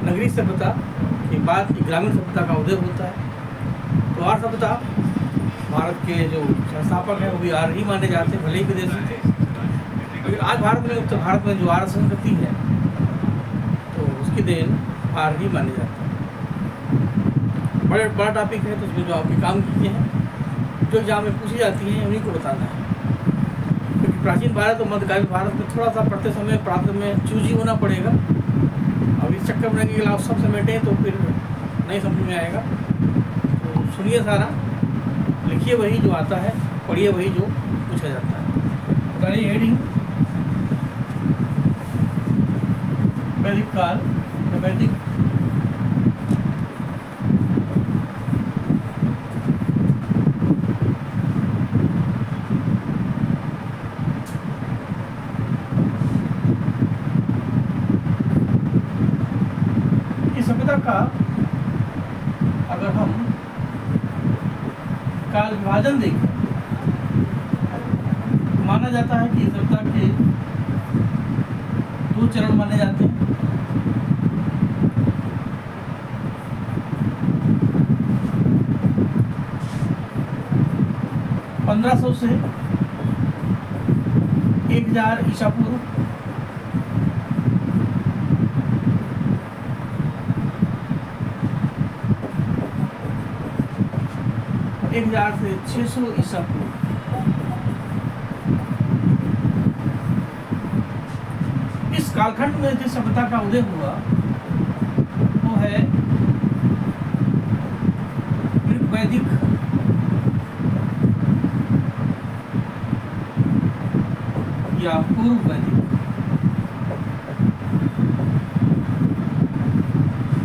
नगरीय सभ्यता के बाद ग्रामीण सभ्यता का उदय होता है। तो आर्य सभ्यता भारत के जो संस्थापक हैं वो भी आर्य ही माने जाते हैं, भले ही विदेशी थे। लेकिन आज भारत में, उत्तर भारत में जो आर्य संस्कृति है तो उसकी देन आर्य ही माने जाते हैं। बड़ा टॉपिक है, तो उसमें जो आपके काम किए हैं, जो एग्जाम में पूछी जाती हैं, उन्हीं को बताना है। क्योंकि प्राचीन भारत और मध्यकालीन भारत में थोड़ा सा पढ़ते समय प्रांत में चूजी होना पड़ेगा। अब इस चक्कर में कि आप सब समेटें तो फिर नहीं समझ में आएगा। तो सुनिए सारा, लिखिए वही जो आता है, पढ़िए वही जो पूछा जाता है। पहली हेडिंग वैदिक काल, वैदिक सभ्यता का अगर हम काल विभाजन देखें, माना जाता है कि सभ्यता के 2 चरण माने जाते हैं। (1500 से 1000 ईसा पूर्व) 1000 से 600 ईसा पूर्व। इस कालखंड में जिस सभ्यता का उदय हुआ वो है वैदिक या पूर्व वैदिक।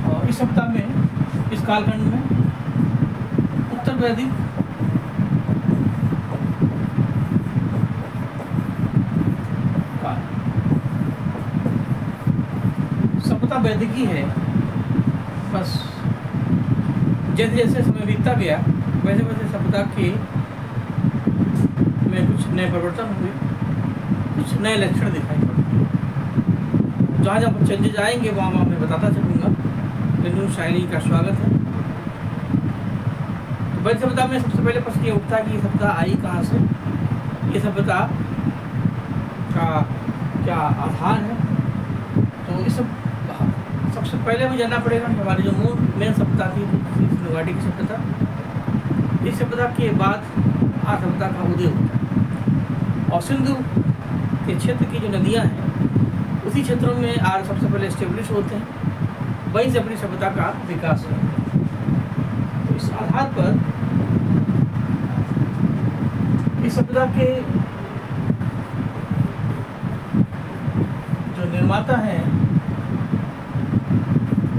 और इस सभ्यता में, इस कालखंड में उत्तर वैदिक काल, सभ्यता वैदिक ही है। बस जैसे जैसे समय बीतता गया वैसे वैसे सभ्यता के में कुछ नए परिवर्तन हुए, कुछ नए लक्षण दिखाई पड़े। जहाँ जहाँ चेंजेज आएंगे वहाँ मैं बताता चलूँगा। न्यू शायरी का स्वागत है। वैदिक सभ्यता में सबसे पहले प्रश्न ये उठता है कि ये सभ्यता आई कहाँ से, ये सभ्यता का क्या आधार है। तो इस सबसे पहले हमें जानना पड़ेगा कि हमारी जो मेन सभ्यता थी सिंधु घाटी की सभ्यता, इस सभ्यता के बाद आर्य सभ्यता का उदय होता है। और सिंधु के क्षेत्र की जो नदियाँ हैं उसी क्षेत्रों में आर्य सबसे पहले एस्टेब्लिश होते हैं, वहीं से अपनी सभ्यता का विकास होता है। तो इस आधार पर इस सभ्यता के जो निर्माता हैं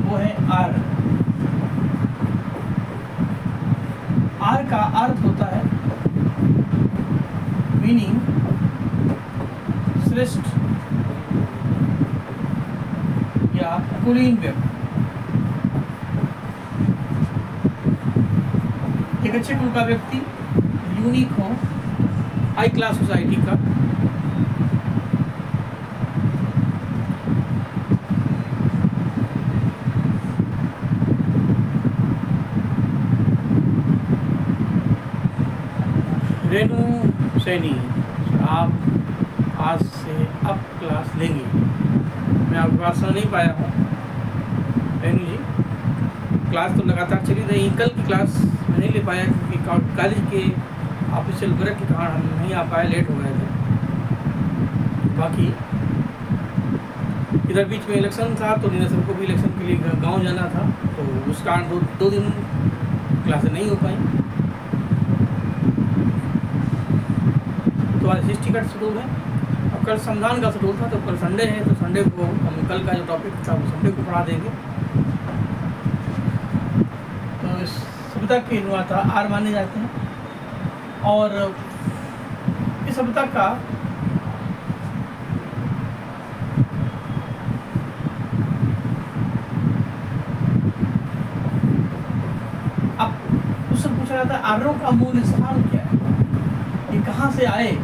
वो है आर्य। आर्य का अर्थ होता है मीनिंग श्रेष्ठ या कुलीन व्यक्ति। एक अच्छे कुल का व्यक्ति, यूनिक हो, हाई क्लास सोसाइटी का। रेणु सैनी, आप आज से अप क्लास लेंगे। मैं आपकी बात सुन नहीं पाया हूँ रेणु जी। क्लास तो लगातार चली रही, कल की क्लास मैं नहीं ले पाया क्योंकि कॉलेज के ऑफिशियल वर्क के कारण हम नहीं आ पाए, लेट हो गए थे। बाकी इधर बीच में इलेक्शन था तो सबको भी इलेक्शन के लिए गांव जाना था, तो उस कारण दो दिन क्लासें नहीं हो पाई। तो आज हिस्ट्री का शेड्यूल है और कल संविधान का शेड्यूल था, तो कल संडे है तो संडे को हम कल का जो टॉपिक था वो संडे को पढ़ा देंगे। तो इस सभ्यता के निर्माता आर्य माने जाते हैं और इस सभ्यता का अब उससे पूछा जाता है आर्यों का मूल स्थान क्या है, ये कहाँ से आए।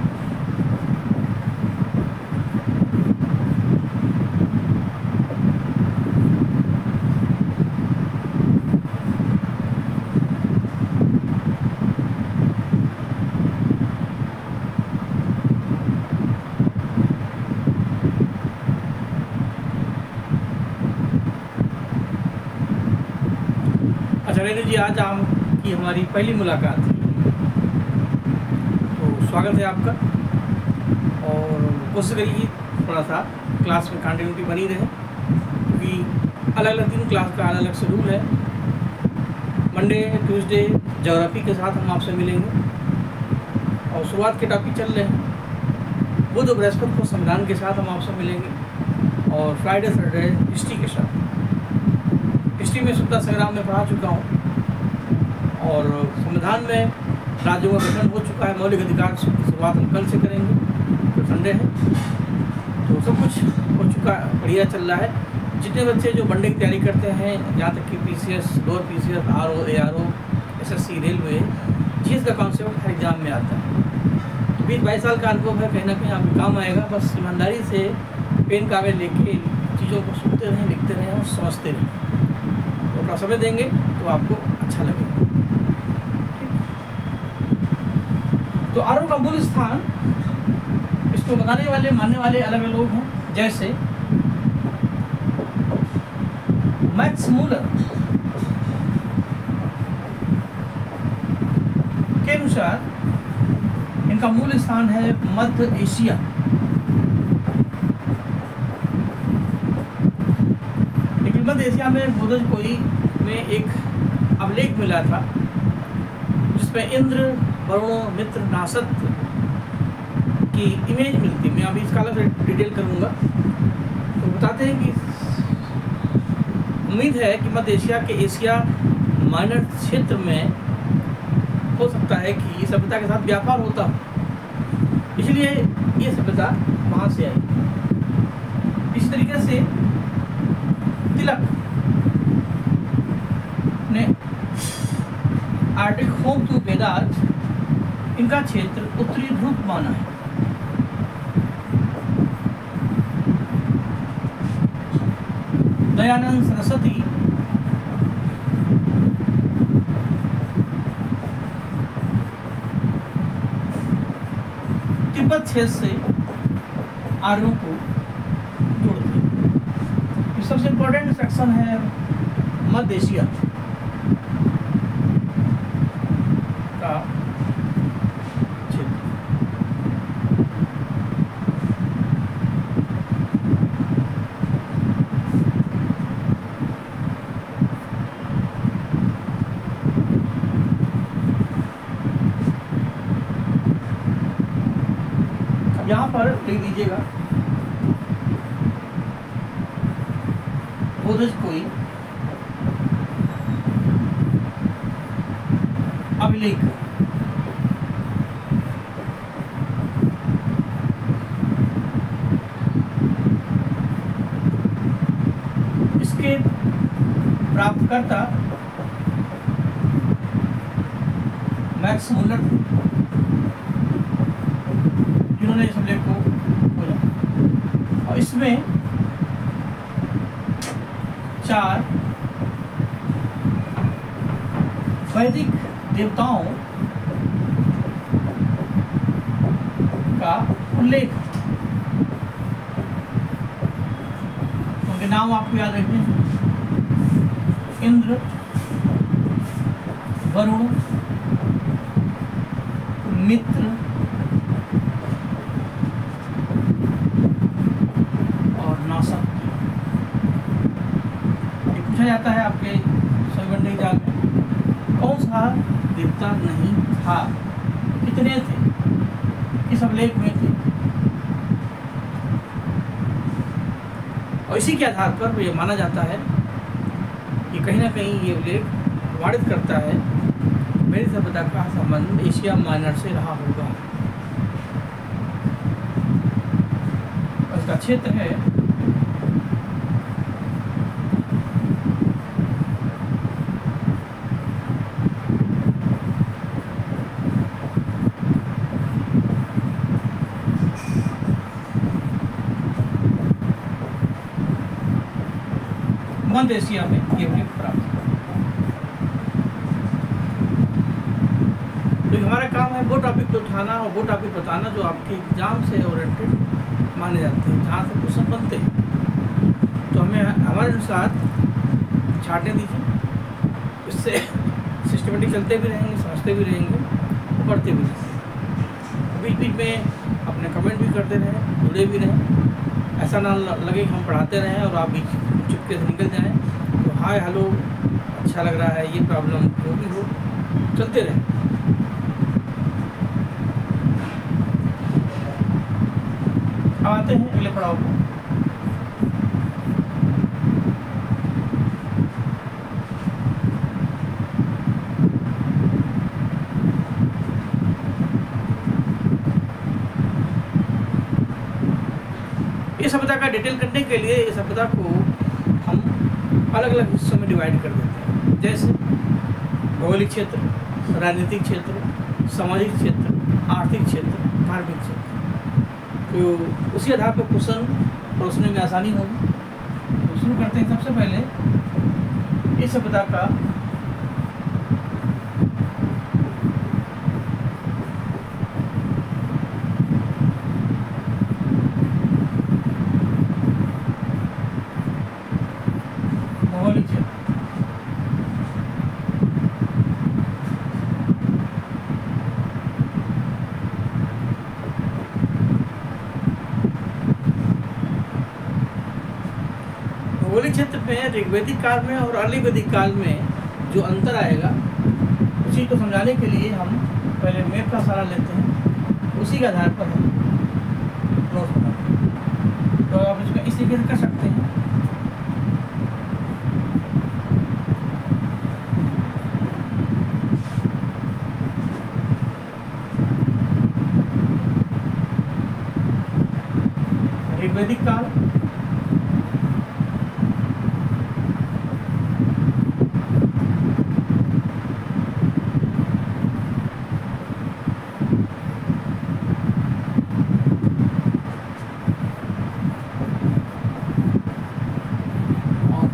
अच्छा रेणु जी, आज आपकी हमारी पहली मुलाकात है, तो स्वागत है आपका। और कोशिश करिए थोड़ा सा क्लास में कंटिन्यूटी बनी रहे, क्योंकि अलग अलग दिन क्लास का अलग अलग शेड्यूल है। मंडे ट्यूसडे ज्योग्राफी के साथ हम आपसे मिलेंगे और शुरुआत के टॉपिक चल रहे हैं। बुध और बृहस्पति को संविधान के साथ हम आपसे मिलेंगे और फ्राइडे सैटरडे हिस्ट्री के साथ। हिस्ट्री में स्वतंत्रता संग्राम में पढ़ा चुका हूँ और संविधान में राज्यों का गठन हो चुका है। मौलिक अधिकार की शुरुआत हम कल से करेंगे, तो संडे है, तो सब कुछ हो चुका है, बढ़िया चल रहा है। जितने बच्चे जो वनडे की तैयारी करते हैं, यहाँ तक कि PCS, lower PCS, RO, ARO, SSC, railway, GS का कॉन्सेप्ट हर एग्जाम में आता है। 20-22 साल का अनुभव है, कहीं ना कहीं आपके काम आएगा। बस ईमानदारी से पेन कागज लेके चीज़ों को सुनते रहें, लिखते रहें और समझते रहें, तो अपना समय देंगे तो आपको अच्छा लगेगा। तो आरो का मूल स्थान, इसको बताने वाले मानने वाले अलग अलग लोग हैं। जैसे मैक्स मूलर के अनुसार इनका मूल स्थान है मध्य एशिया। लेकिन मध्य एशिया में बोधज कोई में एक अभिलेख मिला था जिसमें इंद्र, वरुण, मित्र, नासत की इमेज मिलती। मैं अभी इसका अलग से डिटेल करूँगा। तो बताते हैं कि उम्मीद है कि मध्य एशिया के एशिया माइनर क्षेत्र में हो सकता है कि सभ्यता के साथ व्यापार होता हो, इसलिए ये सभ्यता वहाँ से आई। इस तरीके से तिलक ने आर्टिक होम टू वेदार्थ इनका क्षेत्र उत्तरी ध्रुव माना है। दयानंद सरस्वती तिब्बत क्षेत्र से आर्यों को जोड़ते हैं। सबसे इम्पोर्टेंट सेक्शन है मध्य एशिया का क्षेत्र। यहाँ पर लिख दीजिएगा बोधज कोई अभिलेख। इसके प्राप्तकर्ता मैक्स मूलर, जिन्होंने इस अभिलेख को खोजा। और इसमें 4 वैदिक देवताओं का उल्लेख, उनके नाम आपको याद रखने हैं। इंद्र, वरुण, मित्र और नासक। ये पूछा जाता है आपके सभी एग्जाम में, कौन सा देवता नहीं था, कितने थे, किस अभिलेख में थे। और इसी के आधार पर यह माना जाता है कि कहीं ना कहीं ये अभिलेख वारित करता है मेरी सभ्यता का संबंध एशिया माइनर से रहा होगा। उसका क्षेत्र है मध्य एशिया में ये अभिलेख प्राप्त। तो हमारा काम है वो टॉपिक को उठाना और वो टॉपिक बताना जो आपके एग्जाम से ओरिएंटेड माने जाते हैं, जहाँ से क्वेश्चन बनते हैं। तो हमें हमारे अनुसार छाटने दीजिए, इससे सिस्टमेटिक चलते भी रहेंगे, समझते भी रहेंगे, पढ़ते भी रहेंगे। बीच बीच में अपने कमेंट भी करते रहें, जुड़े भी रहें। ऐसा ना लगे कि हम पढ़ाते रहें और आप बीच चुपके से निकल जाएं। तो हाय हेलो, अच्छा लग रहा है, ये प्रॉब्लम जो भी हो, चलते रहें। आते हैं अगले पड़ाव को। इस सभ्यता का डिटेल करने के लिए इस सभ्यता को हम अलग अलग हिस्सों में डिवाइड कर देते हैं, जैसे भौगोलिक क्षेत्र, राजनीतिक क्षेत्र, सामाजिक क्षेत्र, आर्थिक क्षेत्र, धार्मिक क्षेत्र। तो उसी आधार पर क्वेश्चन परोसने में आसानी होगी। तो शुरू करते हैं। सबसे पहले इस सभ्यता का भौगोलिक क्षेत्र। भौगोलिक क्षेत्र में ऋग्वैदिक काल में और अर्ली वैदिक काल में जो अंतर आएगा, उसी को समझाने के लिए हम पहले मैप का सहारा लेते हैं। उसी के आधार पर हम नोट बनाते हैं। तो आप इसमें इस तरीके से कर सकते हैं। ऋग्वैदिक काल,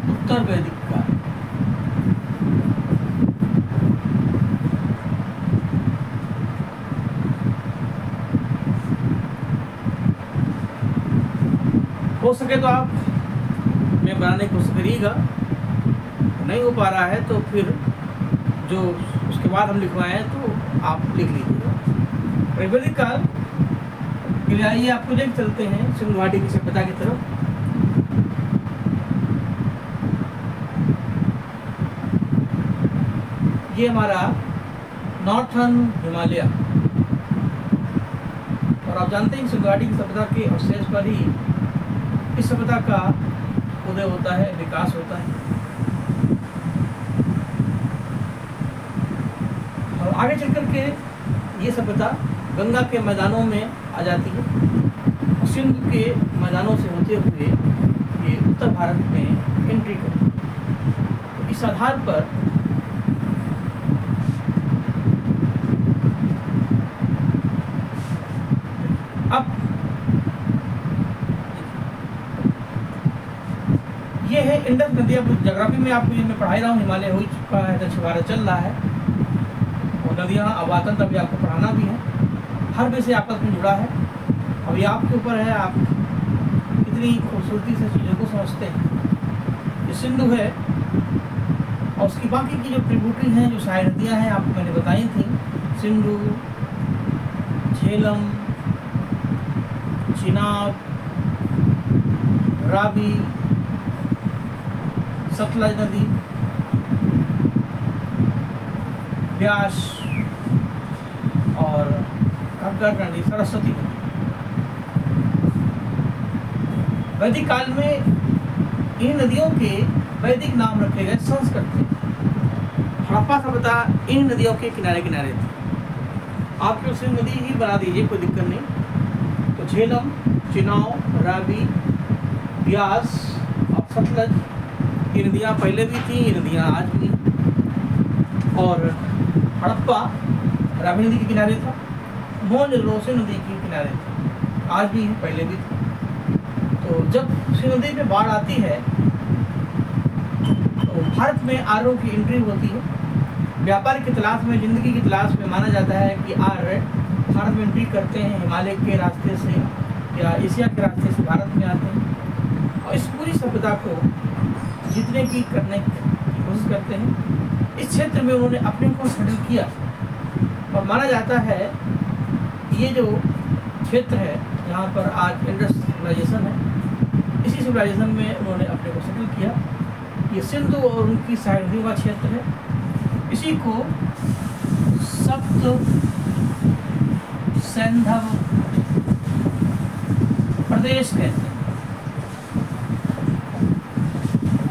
उत्तर वैदिक काल। हो सके तो आप मैं बनाने की कोशिश करिएगा। नहीं हो पा रहा है तो फिर जो उसके बाद हम लिखवाए हैं तो आप लिख लीजिएगा। ऋग्वैदिक काल के लिए आइए आपको लेकर चलते हैं सिंधु घाटी की सभ्यता की तरफ। ये हमारा नॉर्थर्न हिमालय, और आप जानते हैं सिंधु घाटी की सभ्यता के अवशेष पर ही इस सभ्यता का उदय होता है, विकास होता है। और आगे चल करके ये सभ्यता गंगा के मैदानों में आ जाती है और सिंधु के मैदानों से होते हुए ये उत्तर भारत में एंट्री करती है। तो इस आधार पर अब ये है इंडस नदी। अब ज्योग्राफी में आपको मैं पढ़ाई रहा हूँ, हिमालय हो चुका है, दक्षिण भारत चल रहा है और नदियाँ आवातन तभी आपको पढ़ाना भी है। हर विषय आपस में जुड़ा है। अभी आपके ऊपर है, आप कितनी खूबसूरती से चीज़ों को समझते हैं। ये सिंधु है और उसकी बाकी की जो ट्रिब्यूटरी हैं, जो सहायक नदियाँ हैं, आपको मैंने बताई थी। सिंधु, झेलम, चिनाब, रावी, सतलज नदी, ब्यास और घग्गर नदी, सरस्वती नदी। वैदिक काल में इन नदियों के वैदिक नाम रखे गए संस्कृत में। हड़प्पा सभ्यता इन नदियों के किनारे किनारे थी। आप केवल सिंधु नदी ही बना दीजिए, कोई दिक्कत नहीं। तो झेलम, चिनाब, रावी, ब्यास और सतलज, ये नदियाँ पहले भी थी, ये नदियाँ आज भी। और हड़प्पा रावी नदी के किनारे था, मोहनजोदड़ो नदी के किनारे था, आज भी है, पहले भी था। तो जब सिंधु नदी में बाढ़ आती है तो भारत में आर्यों की एंट्री होती है। व्यापार की तलाश में, जिंदगी की तलाश में माना जाता है कि आर्य भारत में एंट्री करते हैं, हिमालय के रास्ते से या एशिया के रास्ते से भारत में आते हैं और इस पूरी सभ्यता को जीतने की करने की कोशिश करते हैं। इस क्षेत्र में उन्होंने अपने को सेटल किया और माना जाता है ये जो क्षेत्र है जहाँ पर आज इंडस सिविलाइजेशन है, इसी सिविलाइजेशन में उन्होंने अपने को सेटल किया। ये सिंधु और उनकी साइडों का क्षेत्र है। इसी को सप्त सैंधव प्रदेश कहते हैं,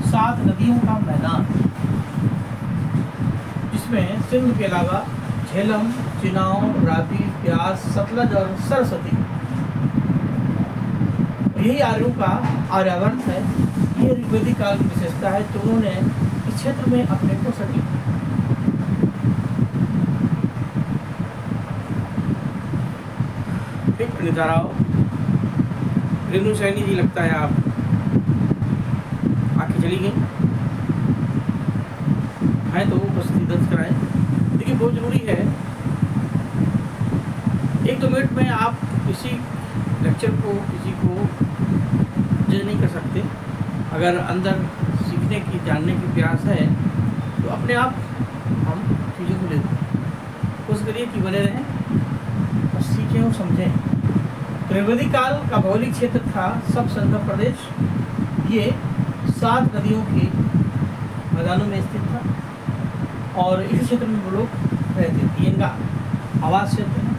7 नदियों का मैदान, जिसमें सिंध के अलावा झेलम, चिनाव, रावी, ब्यास, सतलज और सरस्वती, यही आर्यों का आर्यावर्त है। ये ऋग्वेदिक काल की विशेषता है। तो उन्होंने इस क्षेत्र में अपने को सेटल किया। ठीक पंडित राव रेणु सैनी जी, लगता है आप आके चली गई है, तो उपस्थिति दर्ज कराएं। देखिए बहुत जरूरी है, 1-2 मिनट में आप किसी लेक्चर को, किसी को जज नहीं कर सकते। अगर अंदर सीखने की, जानने की प्यास है तो अपने आप हम चीज़ों को ले दें। कोशिश करिए कि बने रहें और सीखें और समझें। तो ऋग्वेदिक काल का भौगोलिक क्षेत्र था सब संधव प्रदेश। ये 7 नदियों के मैदानों में स्थित था और इस क्षेत्र में वो लोग रहते थे। इनका आवास क्षेत्र है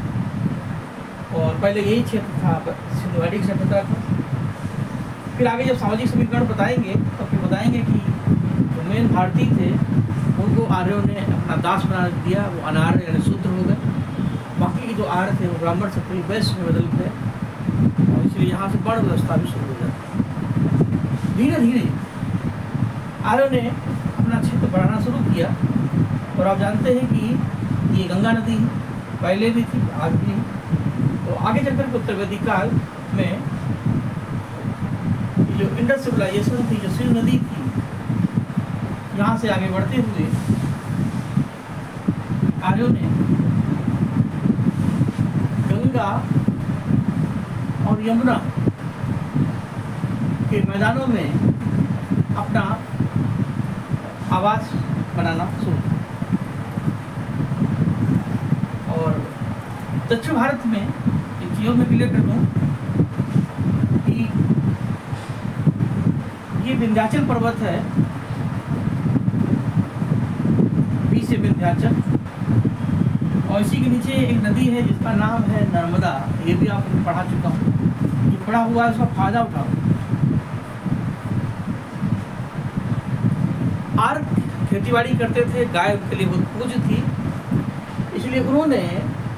और पहले यही क्षेत्र था, सिंधु घाटी की सभ्यता था। फिर आगे जब सामाजिक समीकरण बताएंगे तो फिर बताएंगे कि जो मेन भारतीय थे उनको आर्यों ने अपना दास बना दिया, वो अनार्य यानी शूद्र हो गए। बाकी के जो आर्य थे वो ब्राह्मण से पूरी वैश्य में बदल गए और इसलिए यहाँ से वर्ण व्यवस्था भी शुरू हो जाती। धीरे धीरे आर्यों ने अपना क्षेत्र बढ़ाना शुरू किया और आप जानते हैं कि ये गंगा नदी पहले भी थी, आज भी। तो आगे चलकर के उत्तर वैदिक काल में जो इंडस सिविलाइजेशन थी, जो सिंधु नदी थी, यहाँ से आगे बढ़ते हुए आर्यों ने गंगा और यमुना के मैदानों में अपना आवास बनाना शुरू किया। और दक्षिण भारत में एक चीज़ों में क्लियर कर दूँ कि ये विंध्याचल पर्वत है, बी से विंध्याचल, और इसी के नीचे एक नदी है जिसका नाम है नर्मदा। ये भी आपने पढ़ा चुका हूँ, जो पढ़ा हुआ है उसका फायदा उठाओ। आर्य खेतीबाड़ी करते थे, गाय उनके लिए बहुत पूज्य थी, इसलिए उन्होंने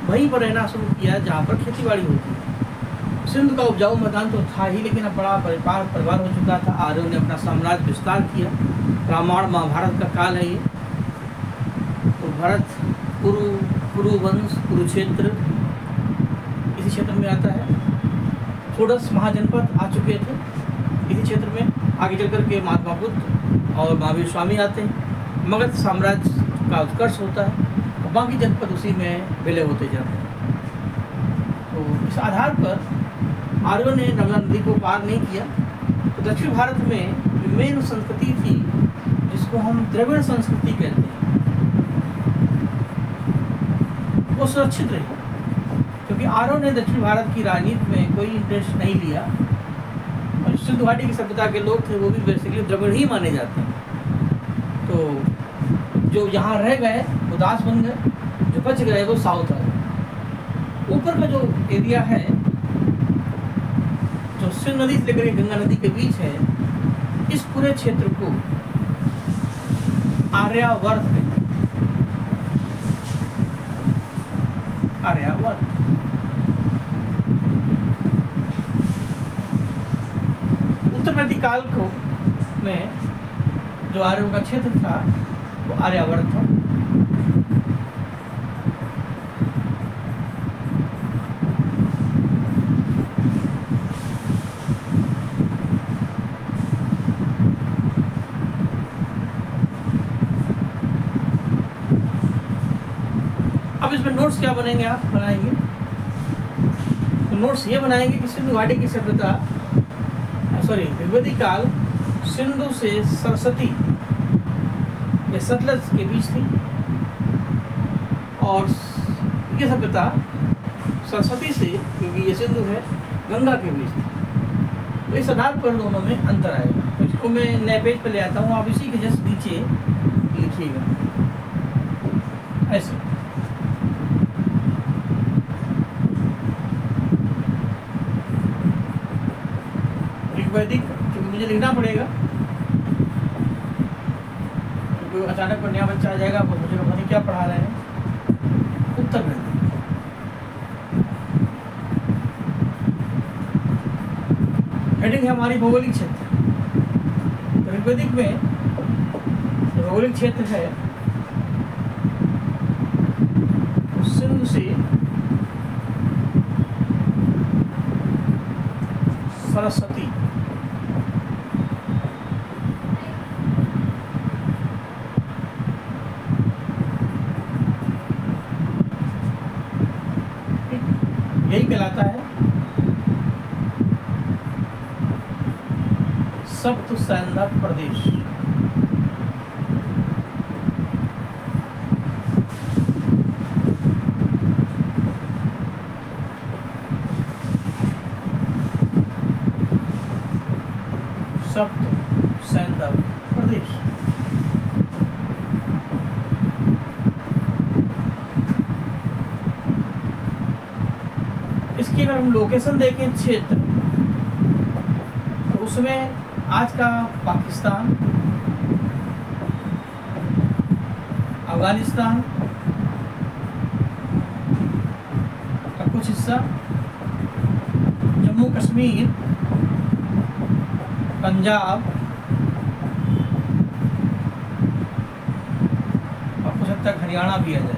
वहीं पर रहना शुरू किया जहाँ पर खेतीबाड़ी होती है। सिंध का उपजाऊ मैदान तो था ही, लेकिन अब बड़ा परिवार हो चुका था। आर्यों ने अपना साम्राज्य विस्तार किया। रामायण महाभारत का काल है ये। तो भरत, कुरु वंश, कुरुक्षेत्र इसी क्षेत्र में आता है। षोडश महाजनपद आ चुके थे इसी क्षेत्र में। आगे चल कर के महात्मा बुद्ध और महावीर स्वामी आते हैं। मगध साम्राज्य का उत्कर्ष होता है और बाकी जनपद उसी में विलय होते जाते हैं। तो इस आधार पर आर्यों ने नर्मदा नदी को पार नहीं किया। तो दक्षिण भारत में जो मेन संस्कृति थी, जिसको हम द्रविड़ संस्कृति कहते हैं, वो सुरक्षित रही, क्योंकि आर्यों ने दक्षिण भारत की राजनीति में कोई इंटरेस्ट नहीं लिया। और सिंधु घाटी की सभ्यता के लोग थे वो भी बेसिकली द्रविड़ ही माने जाते हैं। तो जो यहाँ रह गए वो दास बन गए, जो बच गए वो साउथ आ गए। ऊपर का जो एरिया है, जो सिंधु नदी से लेकर गंगा नदी के बीच है, इस पूरे क्षेत्र को आर्यावर्त कहते हैं। आर्यावर्त उत्तर वैदिक काल को में जो आर्यों का क्षेत्र था वो आर्यावर्त था। अब इसमें नोट्स क्या बनेंगे, आप बनाएंगे तो नोट्स ये बनाएंगे कि सिंधु घाटी की सभ्यता, ऋग्वेदिक काल सिंधु से सरस्वती ये सतलज के बीच थी, और ये सभ्यता सरस्वती से, क्योंकि ये सिंधु है, गंगा के बीच थी। तो इस आधार पर दोनों में अंतर आएगा। तो इसको मैं नए पेज पर ले आता हूँ, आप इसी के जस्ट नीचे लिखिएगा ऐसे। ऋग्वैदिक, क्योंकि मुझे लिखना पड़ेगा, क्योंकि अचानक कोई नया बच्चा आ जाएगा, मुझे पता नहीं क्या पढ़ा रहे हैं। उत्तर वैदिक, हेडिंग है हमारी भौगोलिक क्षेत्र। तो ऋग्वैदिक में भौगोलिक क्षेत्र है सिंधु से सरस्वती, यही कहलाता है सप्त सैंधव प्रदेश। सप्त सैंधव प्रदेश। इसकी अगर हम लोकेशन देखें क्षेत्र, तो उसमें आज का पाकिस्तान, अफगानिस्तान का कुछ हिस्सा, जम्मू कश्मीर, पंजाब और कुछ हद तक हरियाणा भी आ जाए।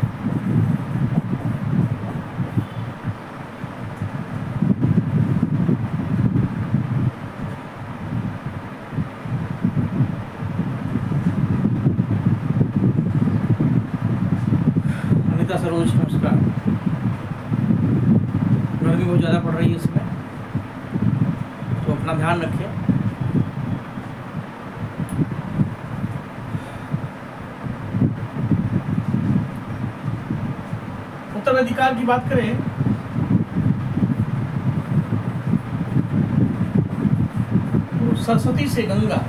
सरोज नमस्कार। गर्मी बहुत ज़्यादा पड़ रही है इसमें, तो अपना ध्यान रखें। उत्तर वैदिक काल की बात करें तो सरस्वती से गंगा,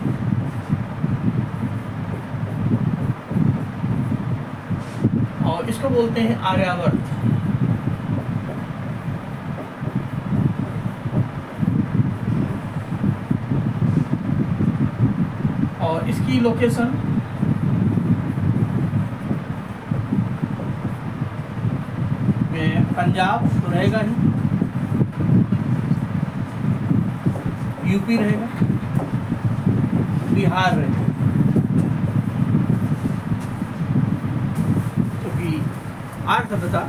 और इसको बोलते हैं आर्यावर्त। और इसकी लोकेशन में पंजाब तो रहेगा ही, यूपी रहेगा, बिहार रहेगा, आर्य सभ्यता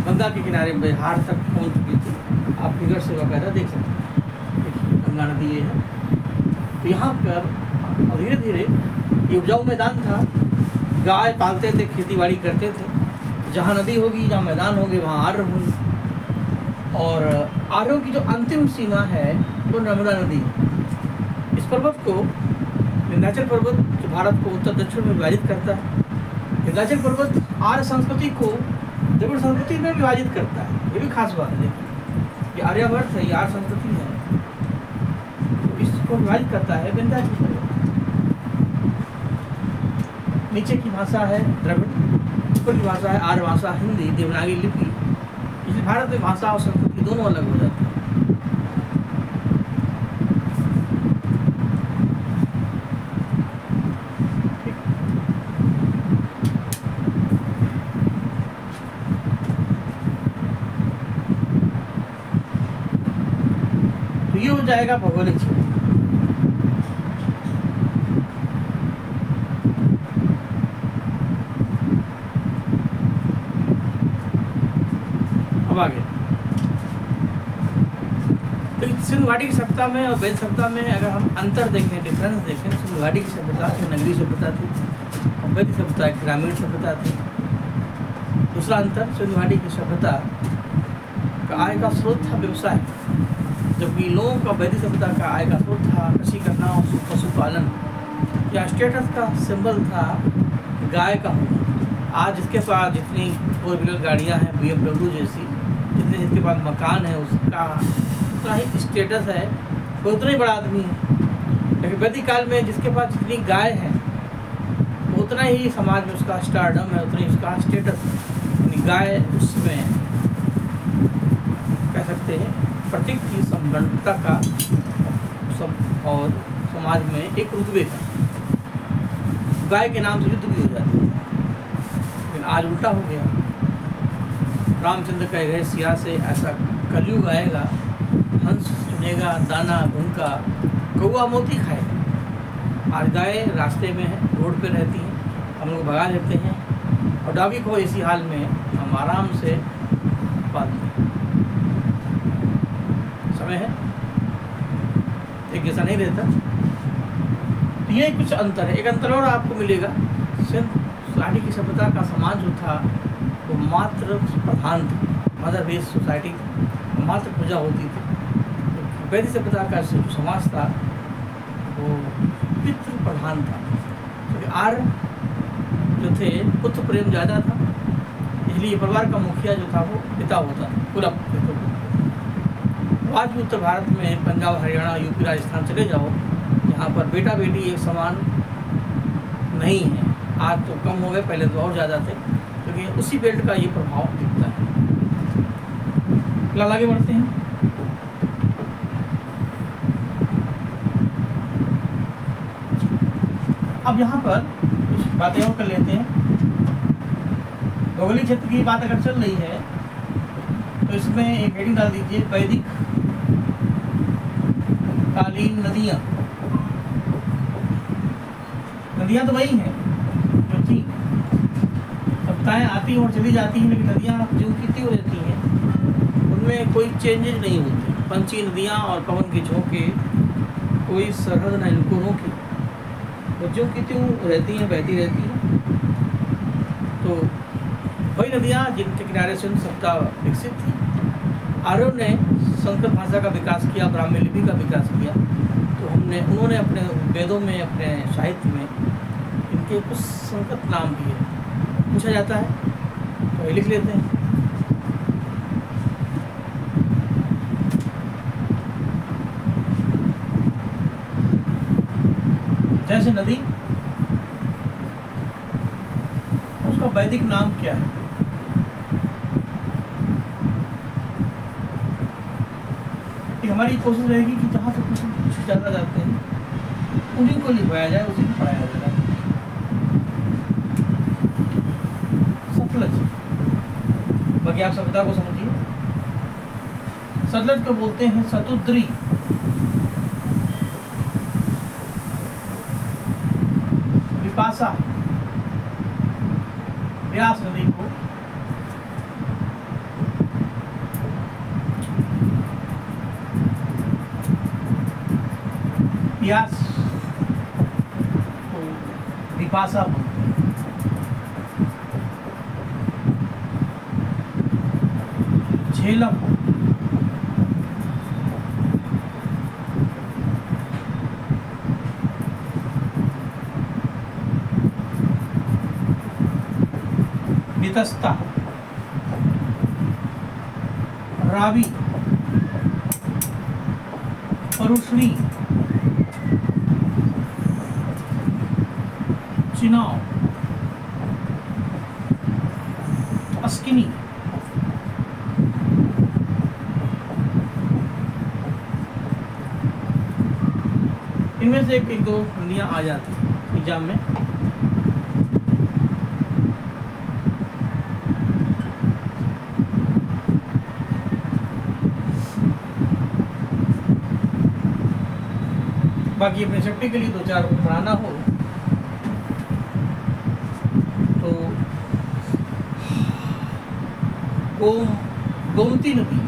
गंगा के किनारे बिहार तक पहुंच चुकी थी। आप फिगर से वगैरह देख सकते हैं, देखिए गंगा नदी ये है। तो यहाँ पर धीरे धीरे ये उपजाऊ मैदान था, गाय पालते थे, खेती बाड़ी करते थे। जहाँ नदी होगी, जहाँ मैदान होंगे, वहाँ आर्य होंगे। और आर्यों की जो अंतिम सीमा है वो नर्मदा नदी। इस पर्वत को, विंध्याचल पर्वत, जो भारत को उत्तर दक्षिण में विभाजित करता है, विंध्याचल पर्वत आर्य संस्कृति को द्रविड़ संस्कृति में विभाजित करता है। ये भी खास बात है। देखिए, ये आर्यावर्त है, ये आर्य संस्कृति है, तो इसको विभाजित करता है विंध्याचल पर्वत। नीचे की भाषा है द्रविड़, ऊपर की भाषा है आर्य भाषा, हिंदी, देवनागरी लिपि। इसलिए भारत में भाषा और संस्कृति दोनों अलग हो जाती है। ये हो जाएगा भौगोलिक क्षेत्र। अब आगे तो सिंधु घाटी की सभ्यता में और वैदिक सभ्यता में अगर हम अंतर देखें, डिफरेंस देखें, सिंधु घाटी की सभ्यता एक नगरीय सभ्यता थी और वैदिक सभ्यता एक ग्रामीण सभ्यता थी। दूसरा अंतर, सिंधु घाटी की सभ्यता का आय का स्रोत था व्यवसाय, जबकि लोगों का वैदिक सभ्यता का आय का स्रोत था कृषि करना और पशुपालन। या स्टेटस का सिंबल था गाय का होना। आज जिसके पास जितनी 4 व्हीलर गाड़ियाँ हैं, BMW जैसी, जितने जिसके पास मकान है, उसका उतना ही स्टेटस है, वो उतना ही बड़ा आदमी है। लेकिन वैदिक काल में जिसके पास जितनी गाय है, वो उतना ही समाज में उसका स्टारडम है, उतना ही उसका स्टेटस है। गाय उसमें कह सकते हैं प्रतीक की संपन्नता का सब, और समाज में एक रुतबे का। गाय के नाम से युद्ध भी हो जाती है, लेकिन आज उल्टा हो गया। रामचंद्र कह गए सिया से ऐसा कलयुग आएगा, हंस चुनेगा दाना भूखा, कौआ मोती खाएगा। आज गाय रास्ते में है, रोड पे रहती हैं, हम लोग भगा लेते हैं, और डॉगी को इसी हाल में हम आराम से पालते हैं। समय है एक जैसा नहीं रहता। तो ये कुछ अंतर है। एक अंतर और आपको मिलेगा, सिंध सोसाइटी की सभ्यता का समाज जो था वो मात्र प्रधान था, मदर बेस्ड सोसाइटी, मात्र पूजा होती थी। तो वैदिक सभ्यता का जो समाज था वो पितृ प्रधान था, क्योंकि आर्य जो थे पुत्र प्रेम ज़्यादा था, इसलिए परिवार का मुखिया जो था वो पिता होता था, पूरा पिता। आज भी उत्तर भारत में पंजाब, हरियाणा, यूपी, राजस्थान चले जाओ, यहाँ पर बेटा बेटी एक समान नहीं है। आज तो कम हो गए, पहले तो और ज़्यादा थे, क्योंकि उसी बेल्ट का ये प्रभाव दिखता है। फिलहाल आगे बढ़ते हैं। अब यहाँ पर कुछ बातें और कर लेते हैं। भौगोलिक क्षेत्र की बात अगर चल रही है तो इसमें एक हेडिंग डाल दीजिए, वैदिक कालीन नदियाँ। नदियाँ तो वही हैं जो थी, सभ्यताएँ आती और चली जाती हैं, लेकिन नदियाँ जो कितनी हो रहती हैं, उनमें कोई चेंजेज नहीं होती। पंची नदियाँ और पवन के झोंके, कोई सरहद न इनको रोके, वो जो कितनी रहती हैं, बहती रहती हैं। तो वही नदियाँ जिनके किनारे से सभ्यता विकसित थी। आर्यों ने संस्कृत भाषा का विकास किया, ब्राह्मी लिपि का विकास किया, तो उन्होंने अपने वेदों में, अपने साहित्य में इनके कुछ संस्कृत नाम दिए। पूछा जाता है तो ये लिख लेते हैं। जैसे नदी, उसका वैदिक नाम क्या है? हमारी कोशिश रहेगी कि जहाँ से कुछ ज़्यादा जाते हैं उन्हीं को लिखवाया जाए, उसी को पढ़ाया जाए। सतलज, बाकी आप सभ्यता को समझिए। सतलज को बोलते हैं सतुद्री। विपाशा, व्यास नदी को व्यास तो विपाशा बोलते हैं। झेलम, नितस्ता, रावी, परुष्णी, चिनाव, अस्किनी, इनमें से एक दो नदियाँ आ जाती हैं एग्जाम में। बाकी अपने सेफ्टी के लिए दो चार पढ़ाना हो तो गोमती नदी,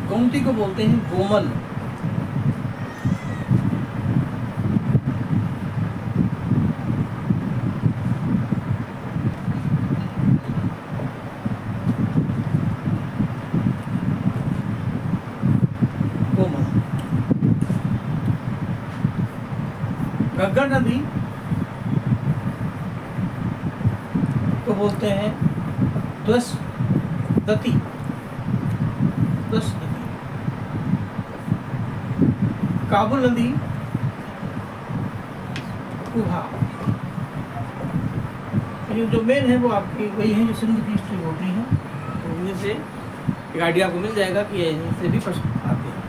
गोमती को बोलते हैं गोमल। घग्गर नदी को बोलते हैं द्वसदती। काबुल नदी कुहा। लेकिन जो मेन है वो आपकी वही है जो सिंध की हिस्ट्री होती है, तो उनमें से एक आइडिया आपको मिल जाएगा कि इनसे भी प्रश्न आते हैं।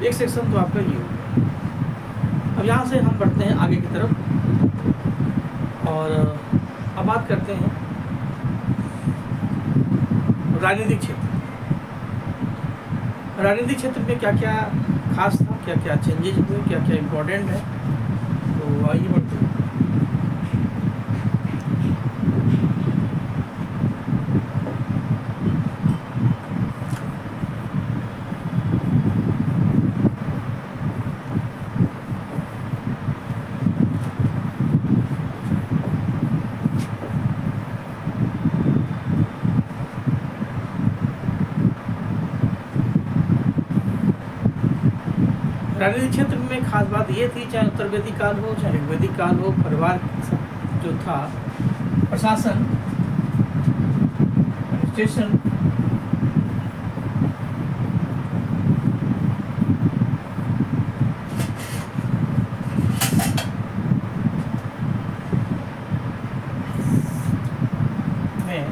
एक सेक्शन तो आपका ये होगा। अब यहाँ से हम बढ़ते हैं आगे की तरफ और अब बात करते हैं राजनीतिक क्षेत्र। राजनीतिक क्षेत्र में क्या क्या खास था, क्या क्या चेंजेज हुए, क्या क्या इम्पोर्टेंट है, तो आइए बढ़ते हैं। राजनीतिक क्षेत्र में खास बात ये थी, चाहे उत्तर वैदिक काल हो चाहे ऋग्वैदिक काल हो, परिवार जो था, प्रशासन, एडमिनिस्ट्रेशन, में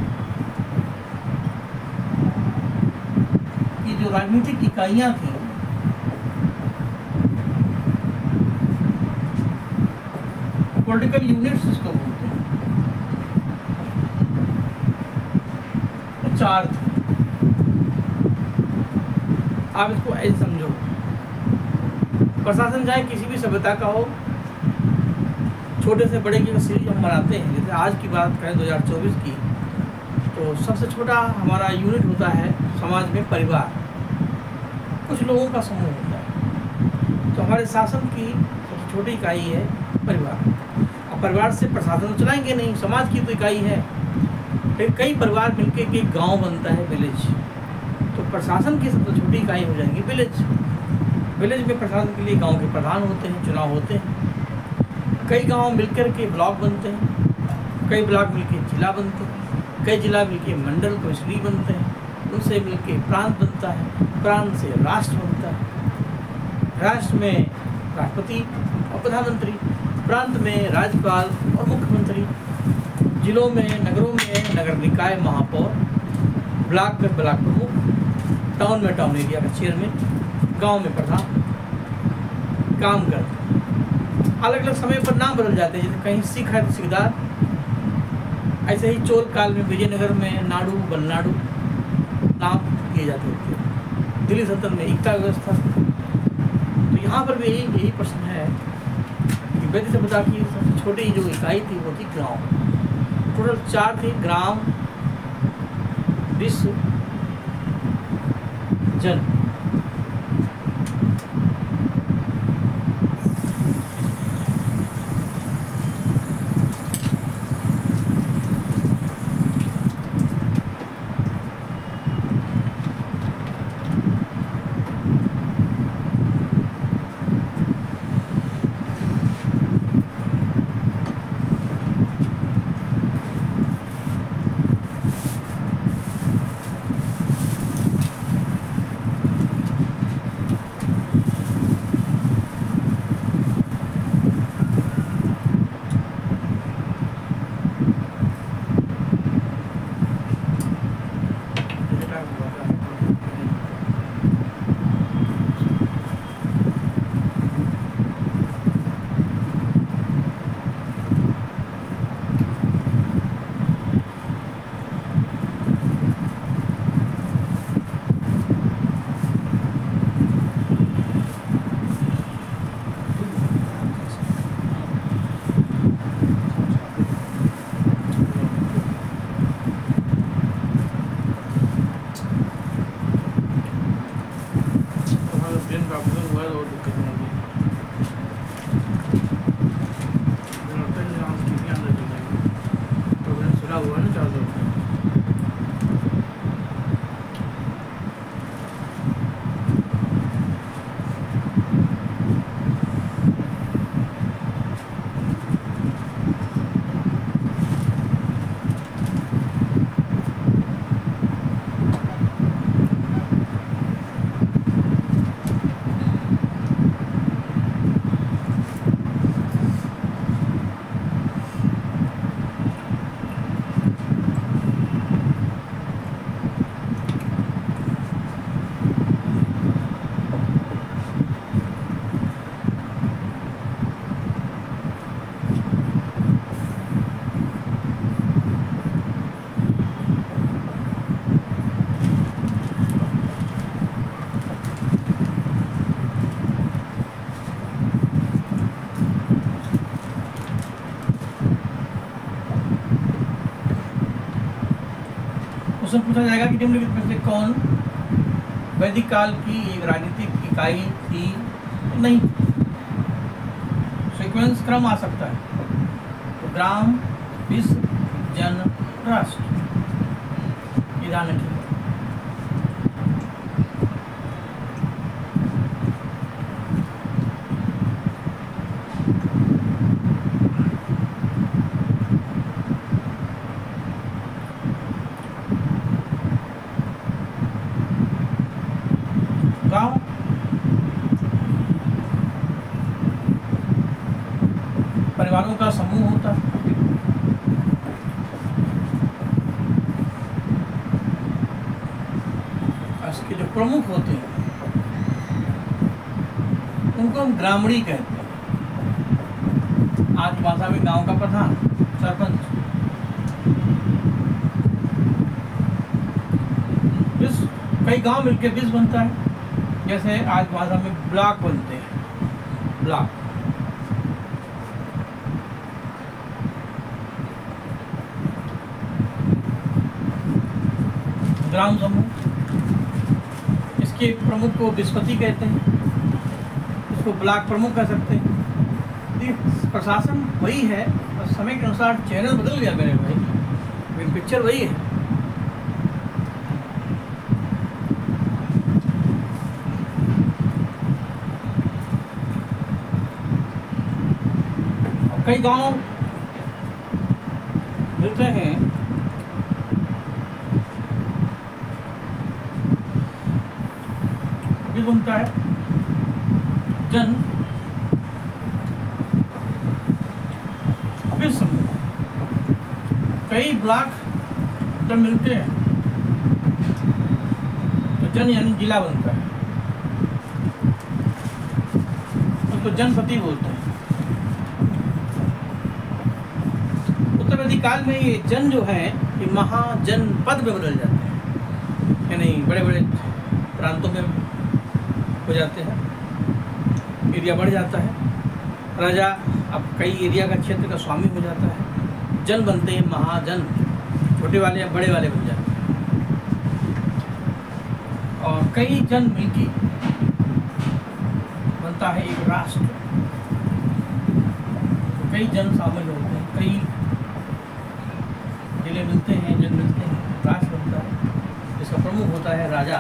ये जो राजनीतिक इकाइयाँ थी पॉलिटिकल यूनिट्स इसको बोलते हैं, चार थे। आप इसको ऐसे समझो, प्रशासन चाहे किसी भी सभ्यता का हो, छोटे से बड़े की सीरीज हम बनाते हैं। जैसे आज की बात करें 2024 की, तो सबसे छोटा हमारा यूनिट होता है समाज में परिवार, कुछ लोगों का समूह होता है। तो हमारे शासन की सबसे छोटी इकाई है परिवार। अब परिवार से प्रशासन तो चलाएंगे नहीं, समाज की तो इकाई है, लेकिन कई परिवार मिलकर एक गांव बनता है, विलेज। तो प्रशासन की सबसे छोटी इकाई हो जाएगी विलेज। विलेज में प्रशासन के लिए गांव के प्रधान होते हैं, चुनाव होते हैं। कई गांव मिलकर के ब्लॉक बनते हैं, कई ब्लॉक मिलकर जिला बनते हैं, कई जिला मिलकर मंडल तहसील बनते हैं, उनसे मिलकर प्रांत बनता है, प्रांत से राष्ट्र बनता है, राष्ट्र में राष्ट्रपति और प्रधानमंत्री, प्रांत में राज्यपाल और मुख्यमंत्री, जिलों में नगरों में नगर निकाय महापौर, ब्लॉक में ब्लॉक प्रमुख, टाउन में टाउन एरिया का चेयरमैन, गांव में प्रधान काम करते हैं। अलग अलग समय पर नाम बदल जाते हैं, जैसे कहीं सिख है तो सिकदार, ऐसे ही चोल काल में विजयनगर में नाडू बलनाडू नाम किए जाते थे। दिल्ली सल्तनत में एकता व्यवस्था। तो यहाँ पर भी यही प्रश्न है कि वैदिक सभ्यता की सबसे छोटी जो इकाई थी वो थी ग्राम। टोटल 4 थे, ग्राम, विश्व, जन। क्वेश्चन पूछा जाएगा कि निम्नलिखित में से कौन वैदिक काल की एक राजनीतिक इकाई थी? नहीं, सीक्वेंस क्रम आ सकता है। तो ग्राम, विश्व, जन, राष्ट्र, ये ध्यान रखिए। गांव परिवारों का समूह होता है। इसके जो प्रमुख होते हैं उनको हम ग्रामणी कहते हैं। आज भाषा में गांव का प्रधान, सरपंच। कई गांव मिलकर विश्व बनता है। जैसे आज भाषा में ब्लॉक बनते हैं, ब्लॉक। ग्राम समूह, इसके प्रमुख को विस्पति कहते हैं, इसको ब्लॉक प्रमुख कह सकते हैं। प्रशासन वही है, बस समय के अनुसार चैनल बदल गया मेरे भाई, लेकिन पिक्चर वही है। कई गांव मिलते हैं भी बनता है। जन, विश्व, कई ब्लॉक जब मिलते हैं तो जन यानी जिला बनता है, उसको जनपति बोलते हैं। उत्तरवैदिक काल में ये जन जो है ये महाजनपद में बदल जाते हैं, यानी बड़े बड़े प्रांतों में हो जाते हैं, एरिया बढ़ जाता है। राजा अब कई एरिया का क्षेत्र का स्वामी हो जाता है। जन बनते हैं महाजन, छोटे वाले या बड़े वाले बन जाते हैं। और कई जन मिलके बनता है एक राष्ट्र। कई जन शामिल होते हैं, कई जिले मिलते हैं, जन मिलते हैं, राष्ट्र बनता है, जिसका प्रमुख होता है राजा,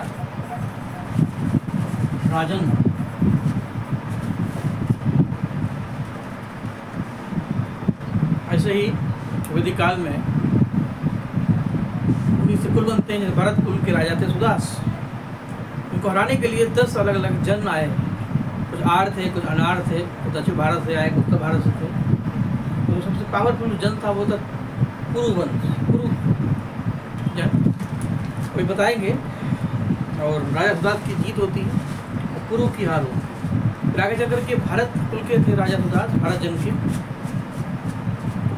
राजन। ऐसे ही वैदिक काल में उन्हीं से कुल बनते हैं। जैसे भरत कुल के राजा थे सुदास, उनको हराने के लिए 10 अलग अलग जन आए। कुछ आर थे, कुछ अनार थे, कुछ दक्षिण भारत से आए, कुछ उत्तर भारत से थे। तो सबसे पावरफुल जन था वो था कुरुवंश, कुरु जन, कोई बताएंगे। और राजा सुदास की जीत होती है, कुरु की हार होती है। फिर आगे चल के भारत कुल के थे राजा सुदास, भारत जन के।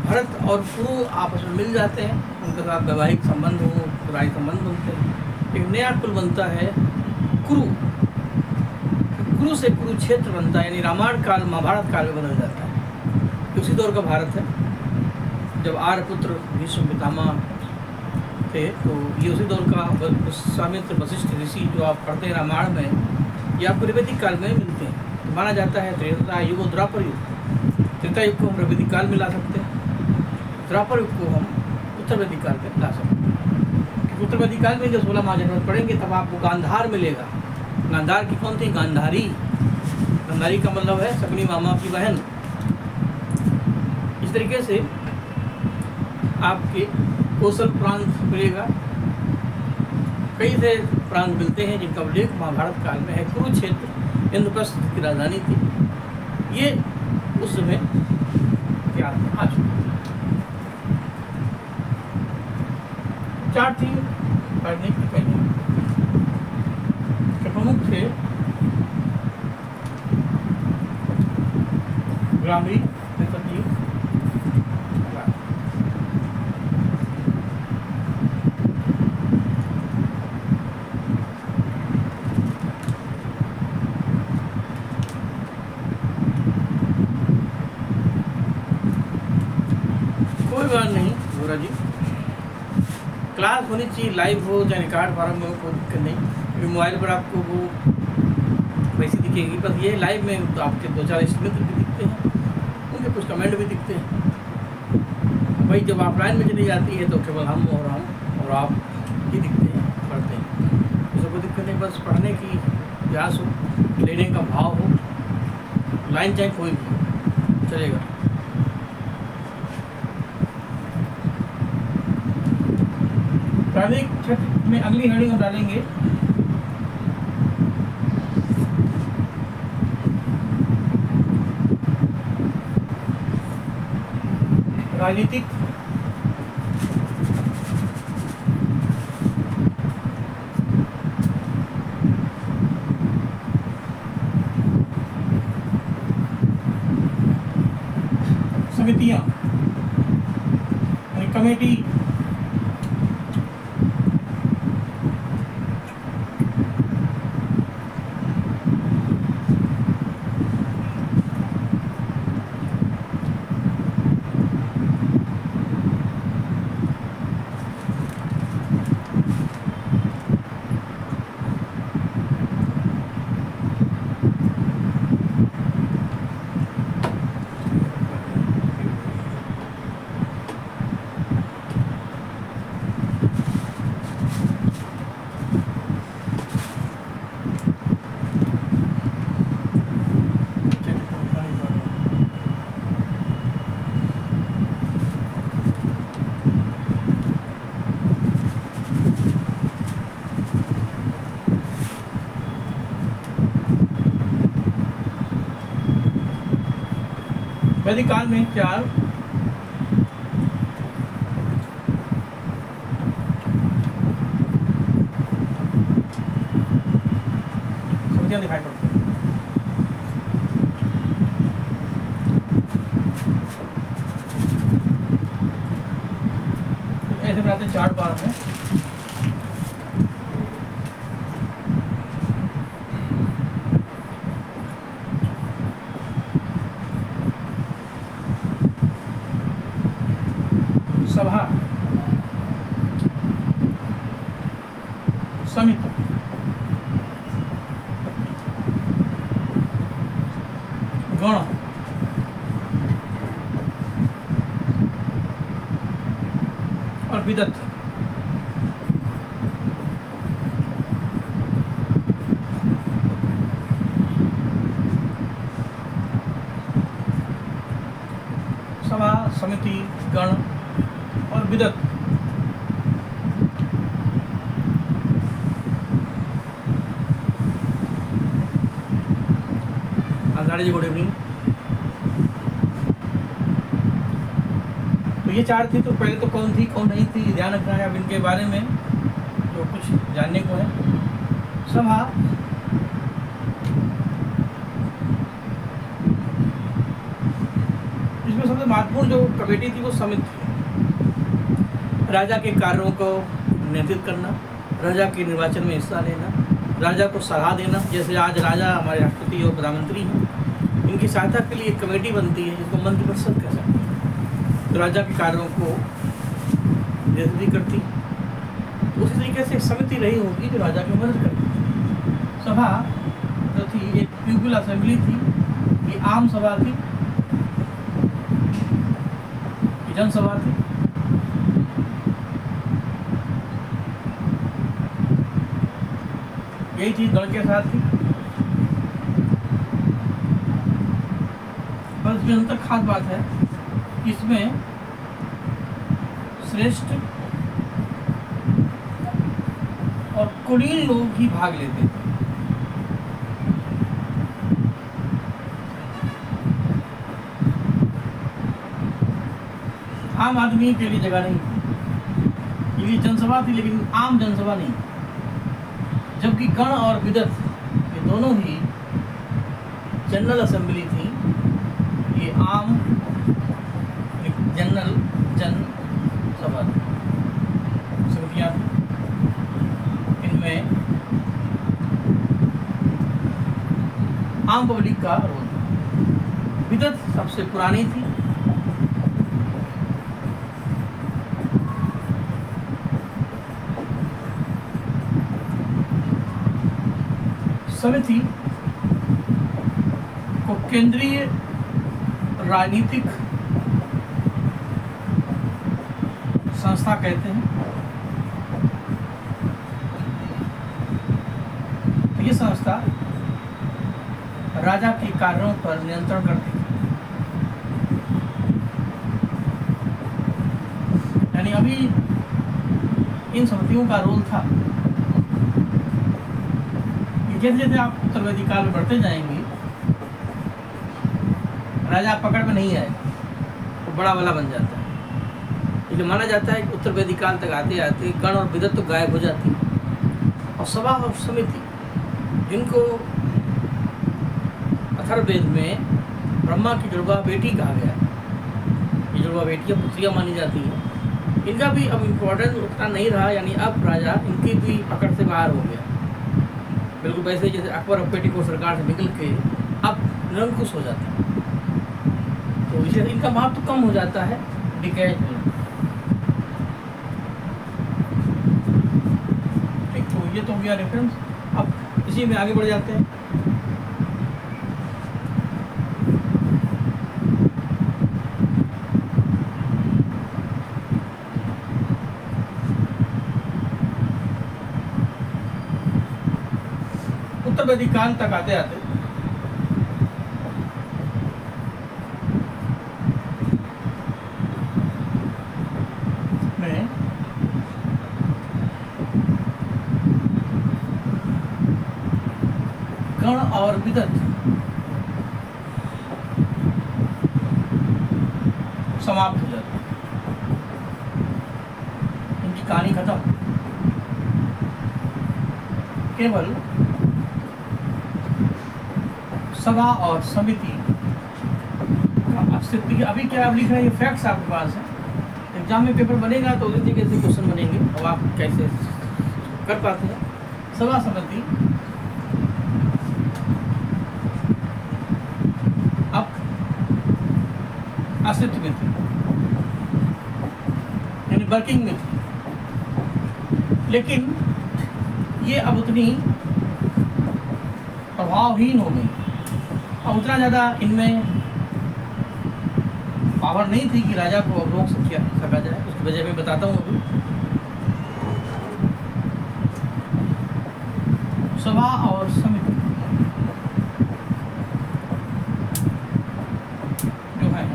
भरत और कुरु आपस में मिल जाते हैं, उनके साथ वैवाहिक संबंध हो, राय संबंध बनते हैं। एक नया कुल बनता है कुरु। कुरु से कुरुक्षेत्र बनता है, यानी रामायण काल महाभारत काल में बदल जाता है। उसी दौर का भारत है। जब आर्यपुत्र भीष्म पितामह थे तो ये उसी दौर का विश्वामित्र वशिष्ठ ऋषि जो आप पढ़ते हैं रामायण में, ये आपको वैदिक काल में मिलते हैं। तो माना जाता है त्रेता युग और द्वापर युग। त्रेता युग को हम वैदिक काल में ला सकते हैं, द्वापर युग को हम उत्तर वैदिक काल में ला सकते हैं। उत्तर वैदिक काल में जब 16 महाजनपद पढ़ेंगे तब आपको गांधार मिलेगा। गांधार की कौन थी? गांधारी। गांधारी का मतलब है शकुनी मामा की बहन। इस तरीके से आपके कौशल प्रांत मिलेगा। कई से प्रांत मिलते हैं जिनका उल्लेख महाभारत काल में है। कुरुक्षेत्र इंद्रप्रस्थ की राजधानी थी। ये उस समय क्या आ चुका। चार थी पढ़ने की पहले प्रमुख थे ग्रामीण, कोई बात नहीं गोरा जी। क्लास होनी चाहिए, लाइव हो चाहे रिकॉर्ड फॉर्म में हो, कोई दिक्कत नहीं, क्योंकि मोबाइल पर आपको वो वैसी दिखेगी। बस ये लाइव में तो आपके 2-4 इष्ट मित्र भी दिखते हैं, उनके कुछ कमेंट भी दिखते हैं। भाई जब ऑफलाइन में चली जाती है तो केवल हम और आप ही दिखते हैं, पढ़ते हैं, तो कोई दिक्कत नहीं। बस पढ़ने की प्रयास हो, लेने का भाव हो, लाइन चाहे कोई भी चलेगा। प्राथमिक क्षेत्र में अगली हेडिंग हम डालेंगे राजनीतिक समितियां, कमेटी, वैदिक काल में 4 समितियां दिखाई पड़ती हैं। ऐसे बनाते हैं चार्ट बार में। सभा, समिति, गण, और विदत। सभा, समिति, गण और विदत। जी गुड इवनिंग। तो ये 4 थी, तो पहले तो कौन थी कौन नहीं थी ध्यान रखना है। अब इनके बारे में जो कुछ जानने को है। सभा, इसमें सबसे महत्वपूर्ण जो कमेटी थी वो समिति थी। राजा के कार्यों को नियंत्रित करना, राजा के निर्वाचन में हिस्सा लेना, राजा को सलाह देना। जैसे आज राजा हमारे राष्ट्रपति और प्रधानमंत्री हैं, इनकी सहायता के लिए एक कमेटी बनती है जिसको मंत्रिपरिषद कह सकते हैं। तो राजा के कार्यों को नियंत्रित करती। तो उसी तरीके से एक समिति रही होगी जो राजा की मदद करती। सभा जो थी एक पीपल असेंबली थी, ये आम सभा थी, जनसभा थी। यही चीज गण के साथ थी। बस इसमें अंतर खास बात है, इसमें श्रेष्ठ और कुलीन लोग ही भाग लेते थे। आम आदमी के लिए जगह नहीं थी। ये जनसभा थी लेकिन आम जनसभा नहीं। जबकि गण और विदत ये दोनों ही जनरल असेंबली थी। ये आम जनरल जनसभा समितियाँ थी। इनमें आम पब्लिक का रोल था। विदत सबसे पुरानी थी। समिति को केंद्रीय राजनीतिक संस्था कहते हैं। ये संस्था राजा के कार्यों पर नियंत्रण करती है। यानी अभी इन समितियों का रोल था कि जैसे जैसे आप उत्तरवैदिक काल में बढ़ते जाएंगे, राजा पकड़ में नहीं आए तो बड़ा वाला बन जाता है। इसलिए माना जाता है कि उत्तरवैदिक काल तक आते आते गण और विदत तो गायब हो जाती है और सभा और समिति, जिनको अथर्ववेद में ब्रह्मा की जुड़वा बेटी कहा गया है, ये जुड़वा बेटियां पुत्रियां मानी जाती हैं, इनका भी अब इम्पोर्टेंस उतना नहीं रहा। यानी अब राजा इनकी भी पकड़ से बाहर हो गया, बिल्कुल वैसे जैसे अकबर और बेटी को सरकार से निकल के अब निरंकुश हो जाता है, तो इसलिए इनका महत्व तो कम हो जाता है डिकेज में। ठीक, तो ये तो हो गया रेफरेंस। अब इसी में आगे बढ़ जाते हैं। उत्तरवैदिक काल तक आते आते में गण और विदत समाप्त हो जाती, इनकी कहानी खत्म। केवल सभा और समिति का अस्तित्व। अभी क्या आप लिख रहे हैं, ये फैक्ट्स आपके पास है। एग्जाम में पेपर बनेगा तो उसी तरीके से क्वेश्चन बनेंगे और आप कैसे कर पाते हैं। सभा समिति अब अस्तित्व में थी, यानी वर्किंग में थी, लेकिन ये अब उतनी प्रभावहीन हो गई और उतना ज़्यादा इनमें पावर नहीं थी कि राजा को अब रोक सका जाए। उसकी वजह मैं बताता हूँ अभी। सभा और समिति जो है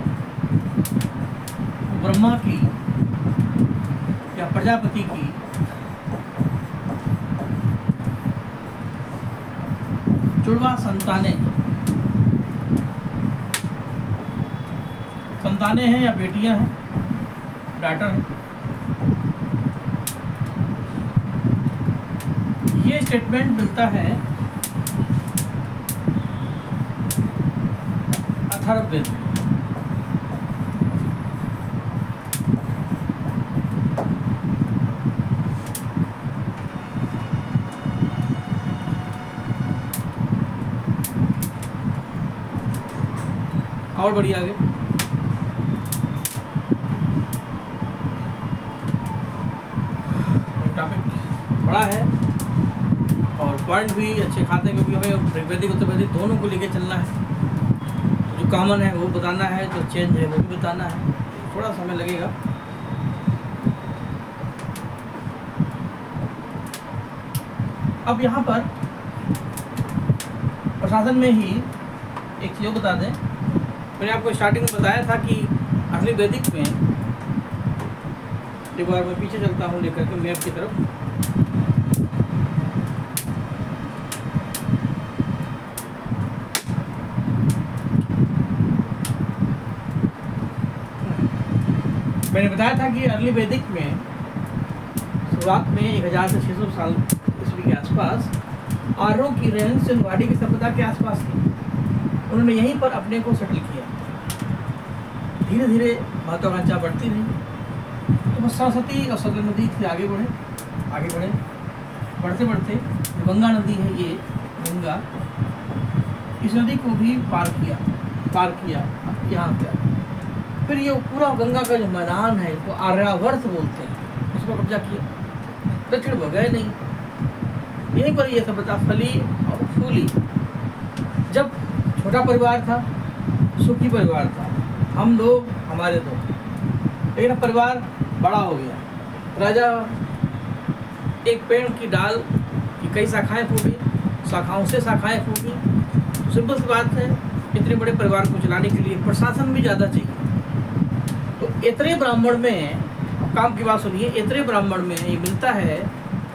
ब्रह्मा की या प्रजापति की जुड़वा संतानें हैं या बेटियां हैं, डाटर हैं। ये स्टेटमेंट मिलता है अथर्ववेद में। और बढ़िया आगे बड़ा है और पॉइंट भी अच्छे खाते हैं, क्योंकि हमें ऋग्वैदिक उत्तरवैदिक दोनों को लेके चलना है। जो कॉमन है वो बताना है, जो चेंज है वो भी बताना है। थोड़ा समय लगेगा। अब यहाँ पर प्रशासन में ही एक चीज़ बता दें, मैंने आपको स्टार्टिंग में बताया था कि अगले वैदिक में, एक बार मैं पीछे चलता हूँ लेकर के मैप की तरफ। मैंने बताया था कि अर्ली वैदिक में शुरुआत में 1000 से 600 साल ईस्वी के आसपास आर्यों की रहन सहन वाड़ी की सभ्यता के आसपास थी। उन्होंने यहीं पर अपने को सेटल किया। धीरे धीरे महत्वाकांक्षा बढ़ती रही, तो बस सरस्वती और सगर नदी से आगे बढ़े, बढ़ते बढ़ते गंगा नदी है, ये गंगा, इस नदी को भी पार किया यहाँ पे। फिर ये पूरा गंगा का जो मैदान है इसको आर्यावर्त बोलते हैं, उसको कब्जा किया। दक्षिण वो गए नहीं, यहीं पर यह सभ्यता फली और फूली। जब छोटा परिवार था, सुखी परिवार था, हम लोग हमारे दो, लेकिन अब परिवार बड़ा हो गया। राजा एक पेड़ की डाल की कई शाखाएं फूटी, शाखाओं से शाखाएं फूटी। सिंपल सी बात है, इतने बड़े परिवार को चलाने के लिए प्रशासन भी ज़्यादा चाहिए। तो ऐतरेय ब्राह्मण में, काम की बात सुनिए, ऐतरेय ब्राह्मण में ये मिलता है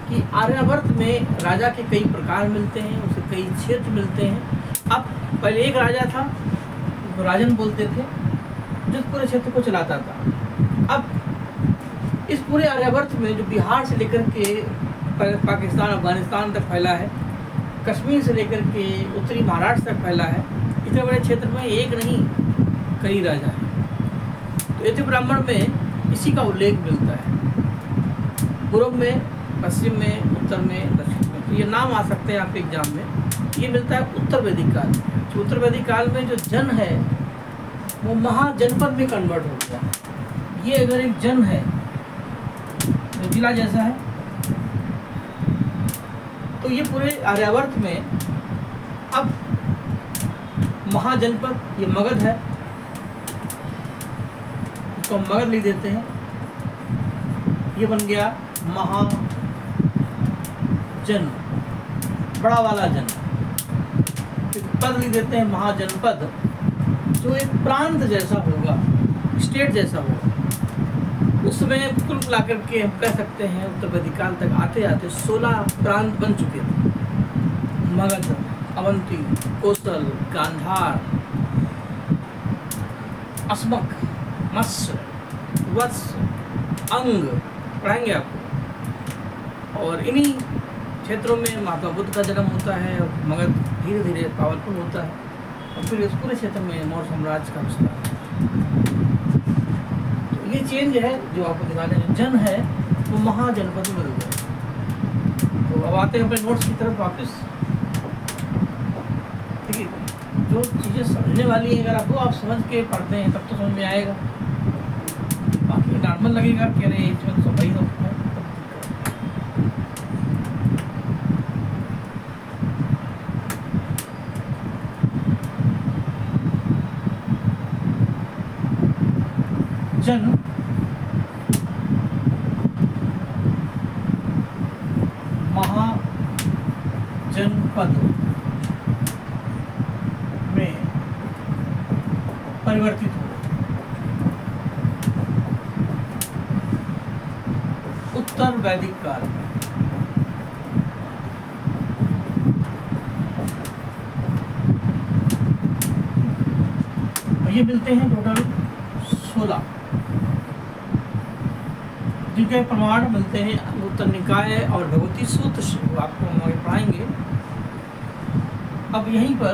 कि आर्यावर्त में राजा के कई प्रकार मिलते हैं, उसे कई क्षेत्र मिलते हैं। अब पहले एक राजा था, तो राजन बोलते थे, जिस पूरे क्षेत्र को चलाता था। अब इस पूरे आर्यावर्त में जो बिहार से लेकर के पाकिस्तान, अफगानिस्तान तक फैला है, कश्मीर से लेकर के उत्तरी महाराष्ट्र तक फैला है, इतने बड़े क्षेत्र में एक नहीं कई राजा हैं। तो ऐतरेय ब्राह्मण में इसी का उल्लेख मिलता है, पूर्व में, पश्चिम में, उत्तर में, दक्षिण में। तो ये नाम आ सकते हैं आपके एग्जाम में। ये मिलता है उत्तर वैदिक काल में। तो उत्तर वैदिक काल में जो जन है वो महाजनपद में कन्वर्ट हो गया। ये अगर एक जन है जो जिला जैसा है, तो ये पूरे आर्यावर्त में अब महाजनपद, ये मगध है, इसको मगध लिख देते हैं। ये बन गया महाजन, बड़ा वाला जन। पद लिख देते हैं महाजनपद, जो एक प्रांत जैसा होगा, स्टेट जैसा होगा। उसमें कुल मिलाकर के हम कह सकते हैं उत्तर वैदिक काल तक आते आते 16 प्रांत बन चुके थे। मगध, अवंती, कोसल, गांधार, अस्मक, मत्स्य, वत्स, अंग पढ़ाएंगे आपको। और इन्हीं क्षेत्रों में महात्मा बुद्ध का जन्म होता है। मगध धीरे धीरे पावरफुल होता है और फिर इस पूरे क्षेत्र में मौर्य साम्राज्य का विस्तार। तो ये चेंज है जो आपको दिखा रहे हैं। जन है वो महाजनपद में बदल गया। तो अब आते हैं अपने नोट्स की तरफ वापस। ठीक है, जो चीज़ें समझने वाली है अगर आपको, आप समझ के पढ़ते हैं तब तो समझ में आएगा। बाकी नॉर्मल लगेगा कि अरे इसमें तो सही होता है। जन महाजनपद में परिवर्तित हो उत्तर वैदिक काल में। ये मिलते हैं टोटल 16, जिनके प्रमाण मिलते हैं उत्तर निकाय और भगवती सूत्र से, वो आपको हम आगे पढ़ाएंगे। अब यहीं पर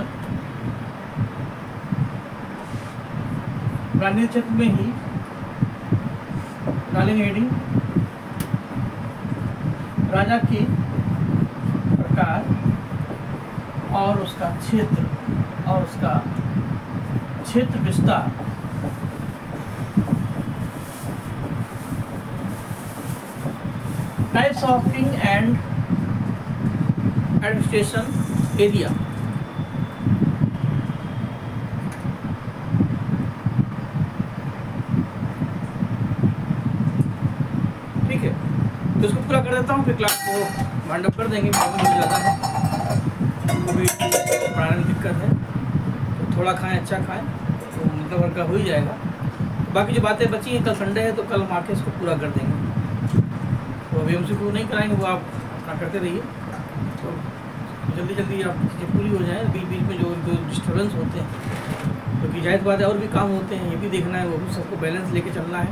ग्रामीण क्षेत्र में ही डालेंगे हेडिंग, राजा के प्रकार और उसका क्षेत्र और उसका क्षेत्र विस्तार। Types of king and administration area. ठीक है, तो इसको पूरा कर देता हूँ, फिर क्लास को वाइंड अप कर देंगे। बहुत ज़्यादा है, उनको भी पढ़ाने में दिक्कत है, तो थोड़ा खाएं, अच्छा खाएं, तो मतलब वर्क का हो ही जाएगा। बाकी जो बातें बची हैं, कल संडे है तो कल हम आके इसको पूरा कर देंगे। तो अभी हमसे को नहीं कराएंगे, वो आप अपना करते रहिए। तो जल्दी जल्दी आप चीज़ें पूरी हो जाए। बीच बीच में जो डिस्टर्बेंस होते हैं, क्योंकि जाहिर बात है और भी काम होते हैं, ये भी देखना है, वो भी सबको बैलेंस लेके चलना है।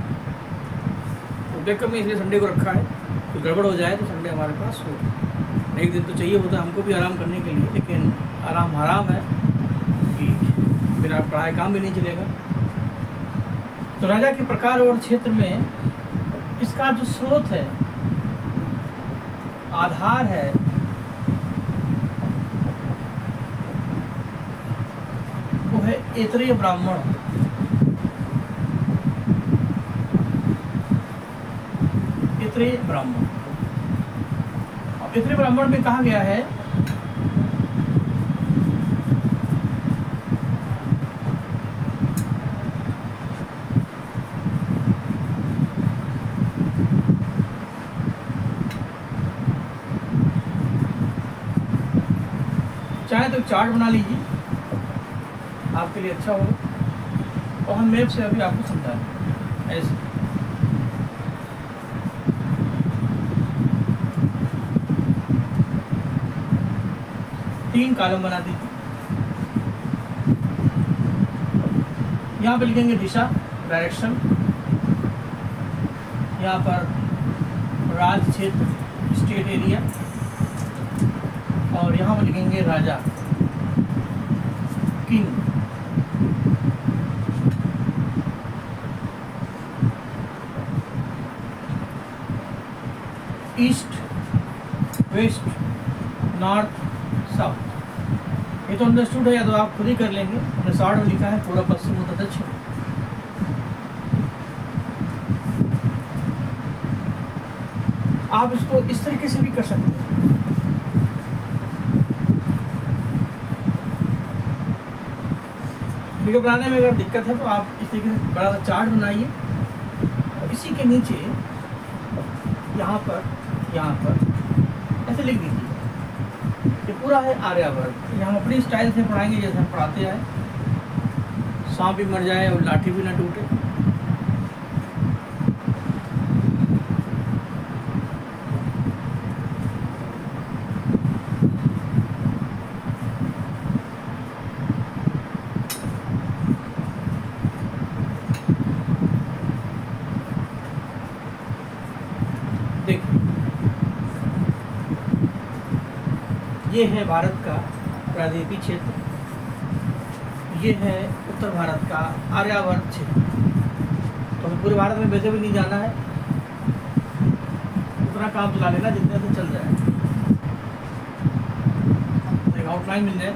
तो बैकअप में इसलिए संडे को रखा है, तो गड़बड़ हो जाए तो संडे हमारे पास हो। एक दिन तो चाहिए होता है हमको भी आराम करने के लिए, लेकिन आराम हराम है कि बिना पढ़ाए काम भी नहीं चलेगा। तो राजा के प्रकार और क्षेत्र में इसका जो स्रोत है, आधार है, वो है ऐतरेय ब्राह्मण। ऐतरेय ब्राह्मण इतने ब्राह्मण में कहा गया है चाहे तो चार्ट बना लीजिए, आपके लिए अच्छा होगा, और हम मैप से अभी आपको समझा दें ऐसे। तीन कॉलम बना दीजिए। यहाँ पे लिखेंगे दिशा, डायरेक्शन, यहाँ पर राज्य क्षेत्र, स्टेट एरिया, और यहाँ पर लिखेंगे राजा, king. East, west, north, south. ये तो अंडरस्टूड है, या तो आप खुद ही कर लेंगे। हमने शॉर्ट में लिखा है पूरा पश्चिम, उत्तर, दक्षिण। आप इसको इस तरीके से भी कर सकते हैं। वीडियो बनाने में अगर दिक्कत है तो आप इस तरीके से बड़ा सा चार्ट बनाइए, और इसी के नीचे यहाँ पर ऐसे लिख दीजिए। ये पूरा है आर्यावर्त। ये हम अपनी स्टाइल से पढ़ाएंगे, जैसे हम पढ़ाते आए। सांप भी मर जाए और लाठी भी ना टूटे। देखिए, ये है भारत का प्रायद्वीपीय क्षेत्र, ये है उत्तर भारत का आर्यावर्त क्षेत्र। तो हमें पूरे भारत में वैसे भी नहीं जाना है, उतना काम चला लेना जितने से चल जाए, एक आउटलाइन मिल जाए।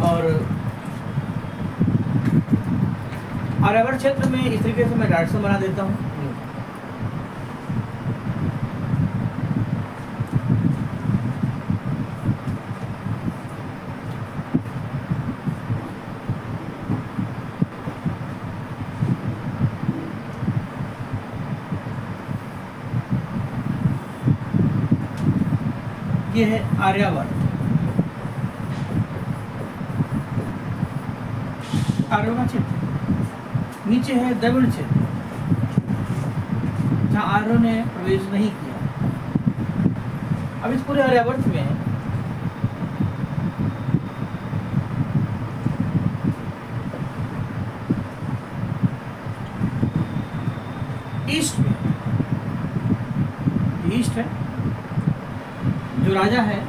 और आर्यावर्त क्षेत्र में इस तरीके से मैं डायरेक्शन बना देता हूँ। ये है आर्यावर्त। आर्यवर्त क्षेत्र। नीचे है द्रविड़ क्षेत्र, जहाँ आर्यों ने प्रवेश नहीं किया। अब इस पूरे आर्यावर्त में ईस्ट में, ईस्ट है, जो राजा है,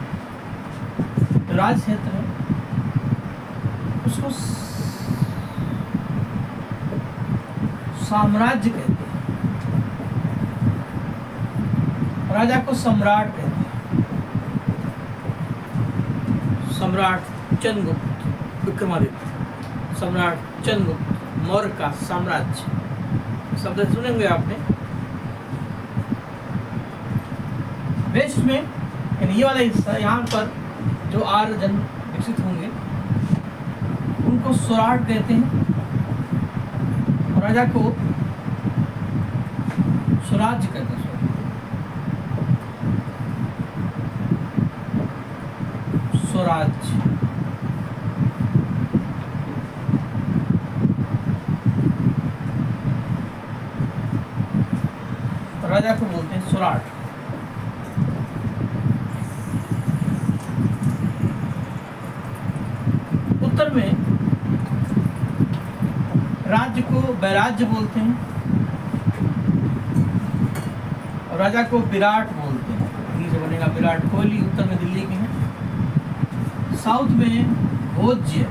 जो राज क्षेत्र है, उसको साम्राज्य कहते हैं। राजा को सम्राट कहते हैं। सम्राट चंद्रगुप्त विक्रमादित्य, सम्राट चंद्रगुप्त मौर्य का साम्राज्य, शब्द सुनेंगे आपने। वेस्ट में यानी ये वाला हिस्सा, यहाँ पर जो आर्य जन विकसित होंगे उनको स्वराट कहते हैं, और राजा को स्वराज्य कहते हैं। स्वराज्य। राजा को बोलते हैं स्वराट। उत्तर में राज्य को बैराज्य बोलते हैं, और राजा को विराट बोलते हैं। यहीं से बनेगा विराट कोहली, उत्तर में दिल्ली के हैं। साउथ में भोज्य,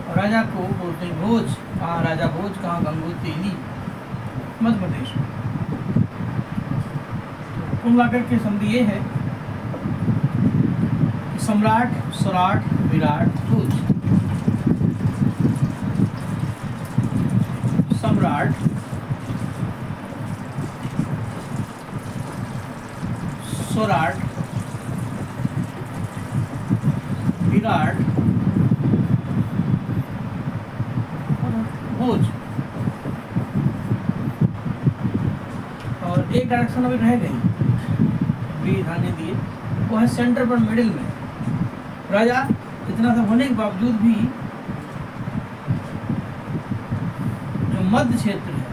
और राजा को बोलते हैं भोज। कहाँ राजा भोज, कहाँ गंगू तेली, मध्य प्रदेश में। कुल मिलाकर के संधि ये है कि सम्राट, स्वराट, विराट, भोज। सम्राट, स्वराट, विराट और भोज। और एक डायरेक्शन अभी रह गई, भी ध्यान नहीं दिए, वो है सेंटर पर मिडिल में। राजा इतना सब होने के बावजूद भी जो मध्य क्षेत्र है,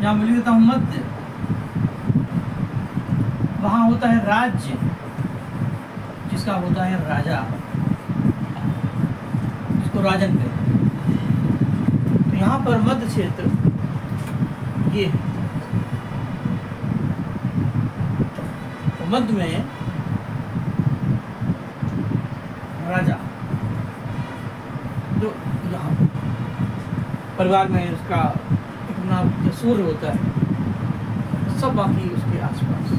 जहाँ मैं लिख देता हूँ मध्य, वहाँ होता है राज्य, जिसका होता है राजा, जिसको राजन कहते हैं। तो यहाँ पर मध्य क्षेत्र ये है। तो मध्य में राजा, जो यहाँ परिवार में उसका अपना जो सूर्य होता है, सब बाकी उसके आसपास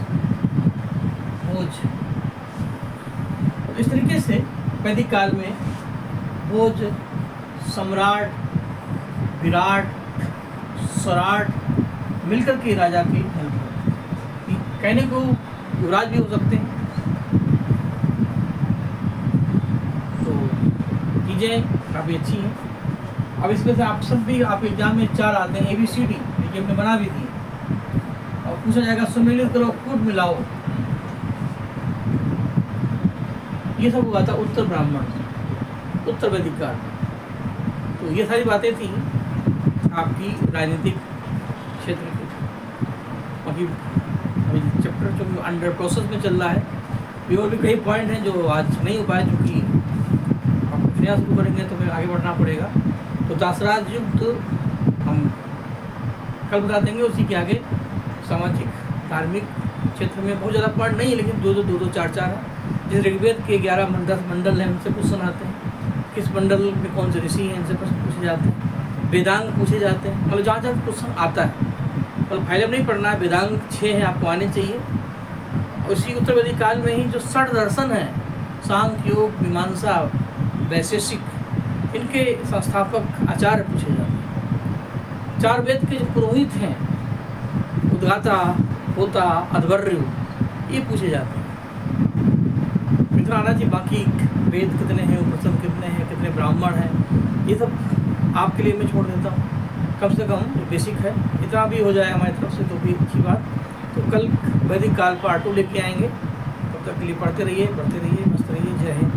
भोज। तो इस तरीके से वैदिक काल में भोज, सम्राट, विराट, स्वराट मिलकर के राजा की हेल्प होती। कहने को युवराज भी हो सकते हैं। चीज़ें काफ़ी अच्छी हैं। अब इसमें से आप सब भी, आप एग्जाम में 4 आते हैं, ABCD, ये हमने बना भी दिए, और पूछा जाएगा सुमेलित करो, कूट मिलाओ। ये सब हुआ था उत्तर ब्राह्मण, उत्तर वैदिक काल। तो ये सारी बातें थी आपकी राजनीतिक क्षेत्र की। बाकी अभी चैप्टर जो अंडर प्रोसेस में चल रहा है, ये और भी कई पॉइंट हैं जो आज नहीं हो पाए, चूँकि नया शुरू करेंगे तो फिर आगे बढ़ना पड़ेगा। तो दासराज युग तो हम कल बता देंगे। उसी के आगे सामाजिक धार्मिक क्षेत्र में बहुत ज़्यादा पॉइंट नहीं है, लेकिन 2-2, 4-4 है। जैसे ऋग्वेद के 10 मंडल हैं, उनसे क्वेश्चन आते हैं। किस मंडल में कौन से ऋषि हैं, इनसे प्रश्न पूछे जाते हैं। वेदांग पूछे जाते हैं। मतलब जहाँ जहाँ क्वेश्चन आता है, मतलब फाइलम नहीं पढ़ना है। वेदांग 6 हैं, आपको आने चाहिए। उसी उत्तर वैदिक काल में ही जो 6 दर्शन हैं, सांख्य, योग, मीमांसा, वैशेषिक, इनके संस्थापक आचार्य पूछे जाते हैं। 4 वेद के जो पुरोहित हैं, उद्गाता, होता, अध्वर्यु, ये पूछे जाते हैं। इतना आना चाहिए। बाकी वेद कितने हैं, उपनिषद कितने हैं, कितने ब्राह्मण हैं, ये सब आपके लिए मैं छोड़ देता हूँ। कम से कम जो बेसिक है इतना भी हो जाए हमारी तरफ से तो भी अच्छी बात। तो कल वैदिक काल पार्ट 2 लेके आएंगे। तब तक के लिए पढ़ते रहिए, पढ़ते रहिए, मस्त रहिए। जय हिंद।